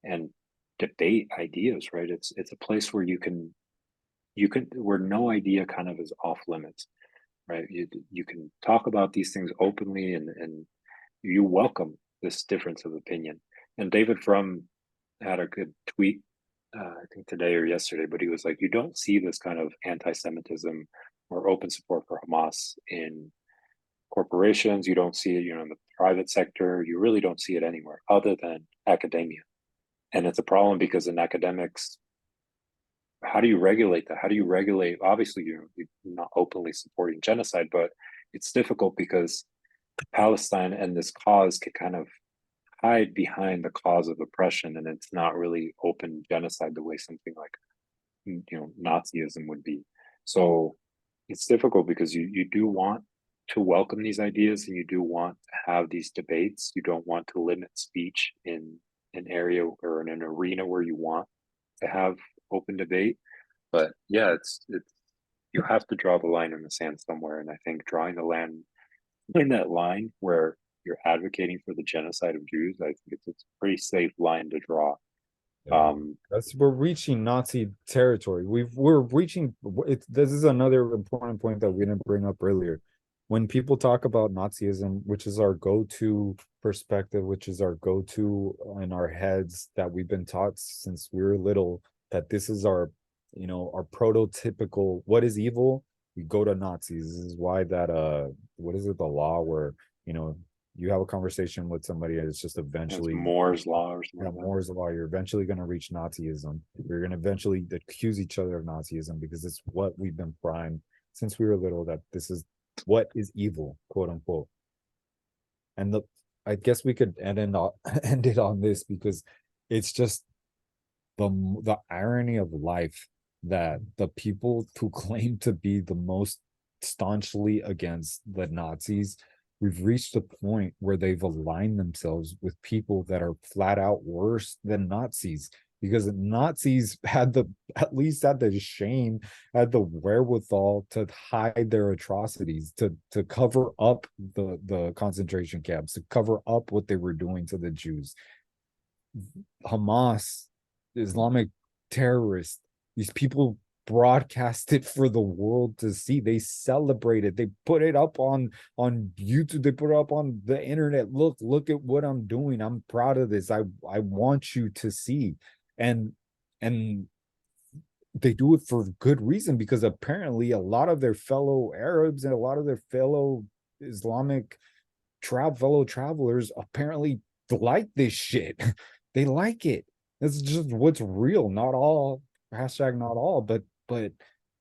and debate ideas, right? It's a place where you can where no idea kind of is off limits, right? You can talk about these things openly, and you welcome this difference of opinion. And David Frum had a good tweet, I think today or yesterday, but he was like, you don't see this kind of anti-Semitism or open support for Hamas in corporations. You don't see it, in the private sector. You really don't see it anywhere other than academia. And it's a problem because in academics, how do you regulate that? How do you regulate? Obviously, you're not openly supporting genocide, but it's difficult because Palestine and this cause can kind of hide behind the cause of oppression, and it's not really open genocide the way something like Nazism would be. So it's difficult because you do want to welcome these ideas, and you do want to have these debates. You don't want to limit speech in an area or in an arena where you want to have open debate. But yeah, it's you have to draw the line in the sand somewhere, and I think drawing the line in that line where you're advocating for the genocide of Jews, I think it's a pretty safe line to draw. Yeah, we're reaching Nazi territory. We're reaching this is another important point that we didn't bring up earlier. When people talk about Nazism, which is our go-to perspective, which is our go-to in our heads that we've been taught since we were little, that this is our, our prototypical what is evil, we go to Nazis. This is why that what is it, the law where, you have a conversation with somebody and it's just eventually Moore's law or something. Yeah, Moore's law. You're eventually going to reach Nazism. You're going to eventually accuse each other of Nazism because it's what we've been primed since we were little, that this is what is evil, quote unquote. And I guess we could end it on this, because it's just the irony of life that the people who claim to be the most staunchly against the Nazis, we've reached a point where they've aligned themselves with people that are flat out worse than Nazis, because Nazis had at least had the shame, had the wherewithal to hide their atrocities, to cover up the concentration camps, to cover up what they were doing to the Jews. Hamas, Islamic terrorists, these people broadcast it for the world to see. They celebrate it. They put it up on YouTube. They put it up on the internet. Look at what I'm doing. I'm proud of this. I want you to see. And they do it for good reason, because apparently a lot of their fellow Arabs and a lot of their fellow Islamic fellow travelers apparently like this shit. They like it. It's just what's real. Not all, hashtag not all, but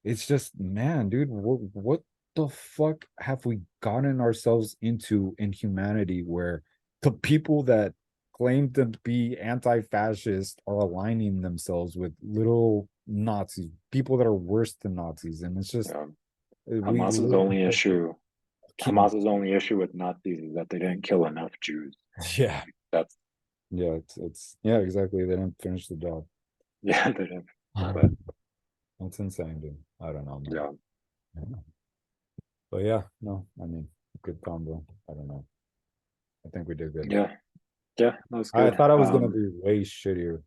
it's just, man, dude, what the fuck have we gotten ourselves into in humanity, where the people that claim to be anti-fascist are aligning themselves with little Nazis, people that are worse than Nazis? And it's just Hamas's only issue Hamas's only issue with Nazis is that they didn't kill enough Jews. Yeah, That's yeah, it's yeah, exactly. They didn't finish the job. yeah, they didn't. But That's insane, dude. I don't know, man. yeah, I don't know. But yeah, no, I mean, good combo. I don't know. I think we did good. yeah, that was I good. thought I was gonna be way shittier,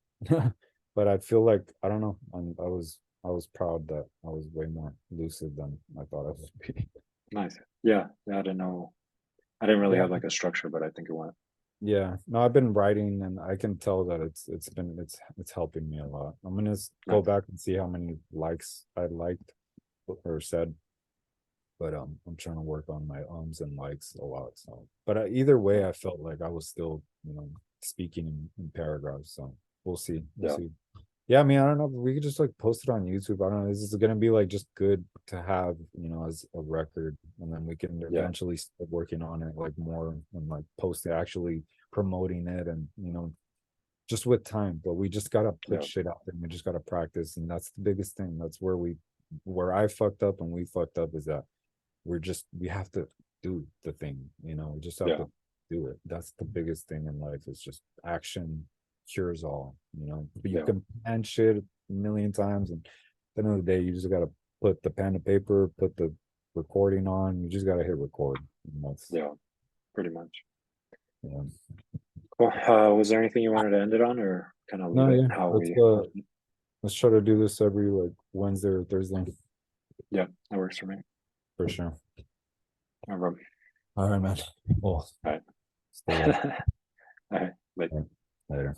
but I feel like I don't know. I was proud that I was way more lucid than I thought I would be. Nice. Yeah, I didn't know. I didn't really Yeah, have like a structure, but I think it went. yeah. No, I've been writing, and I can tell that it's helping me a lot. I'm gonna go Nice. back and see how many likes I liked or said, but I'm trying to work on my ums and likes a lot. So, but either way, I felt like I was still, speaking in paragraphs. So we'll see. We'll Yeah, see. Yeah, I mean, I don't know. We could just like post it on YouTube. I don't know. This is gonna be like just good to have, as a record, and then we can yeah, eventually start working on it like more, and like posting, actually promoting it, and just with time. But we just gotta put yeah, shit out there, and we just gotta practice, and that's the biggest thing. That's where I fucked up and we fucked up, is that we have to do the thing. We just have yeah, to do it. That's the biggest thing in life, is just action cures all. But you yeah, can plan shit a million times, and the end of the day, you just gotta put the pen to paper, put the recording on. You just gotta hit record. And that's Yeah, pretty much. yeah. Well, was there anything you wanted to end it on, or kind of leave No, it yeah. how Let's we? let's try to do this every like Wednesday or Thursday Yeah, that works for me. for sure. No problem. All right, man. Well, All stay well. right. All right. Bye. Later.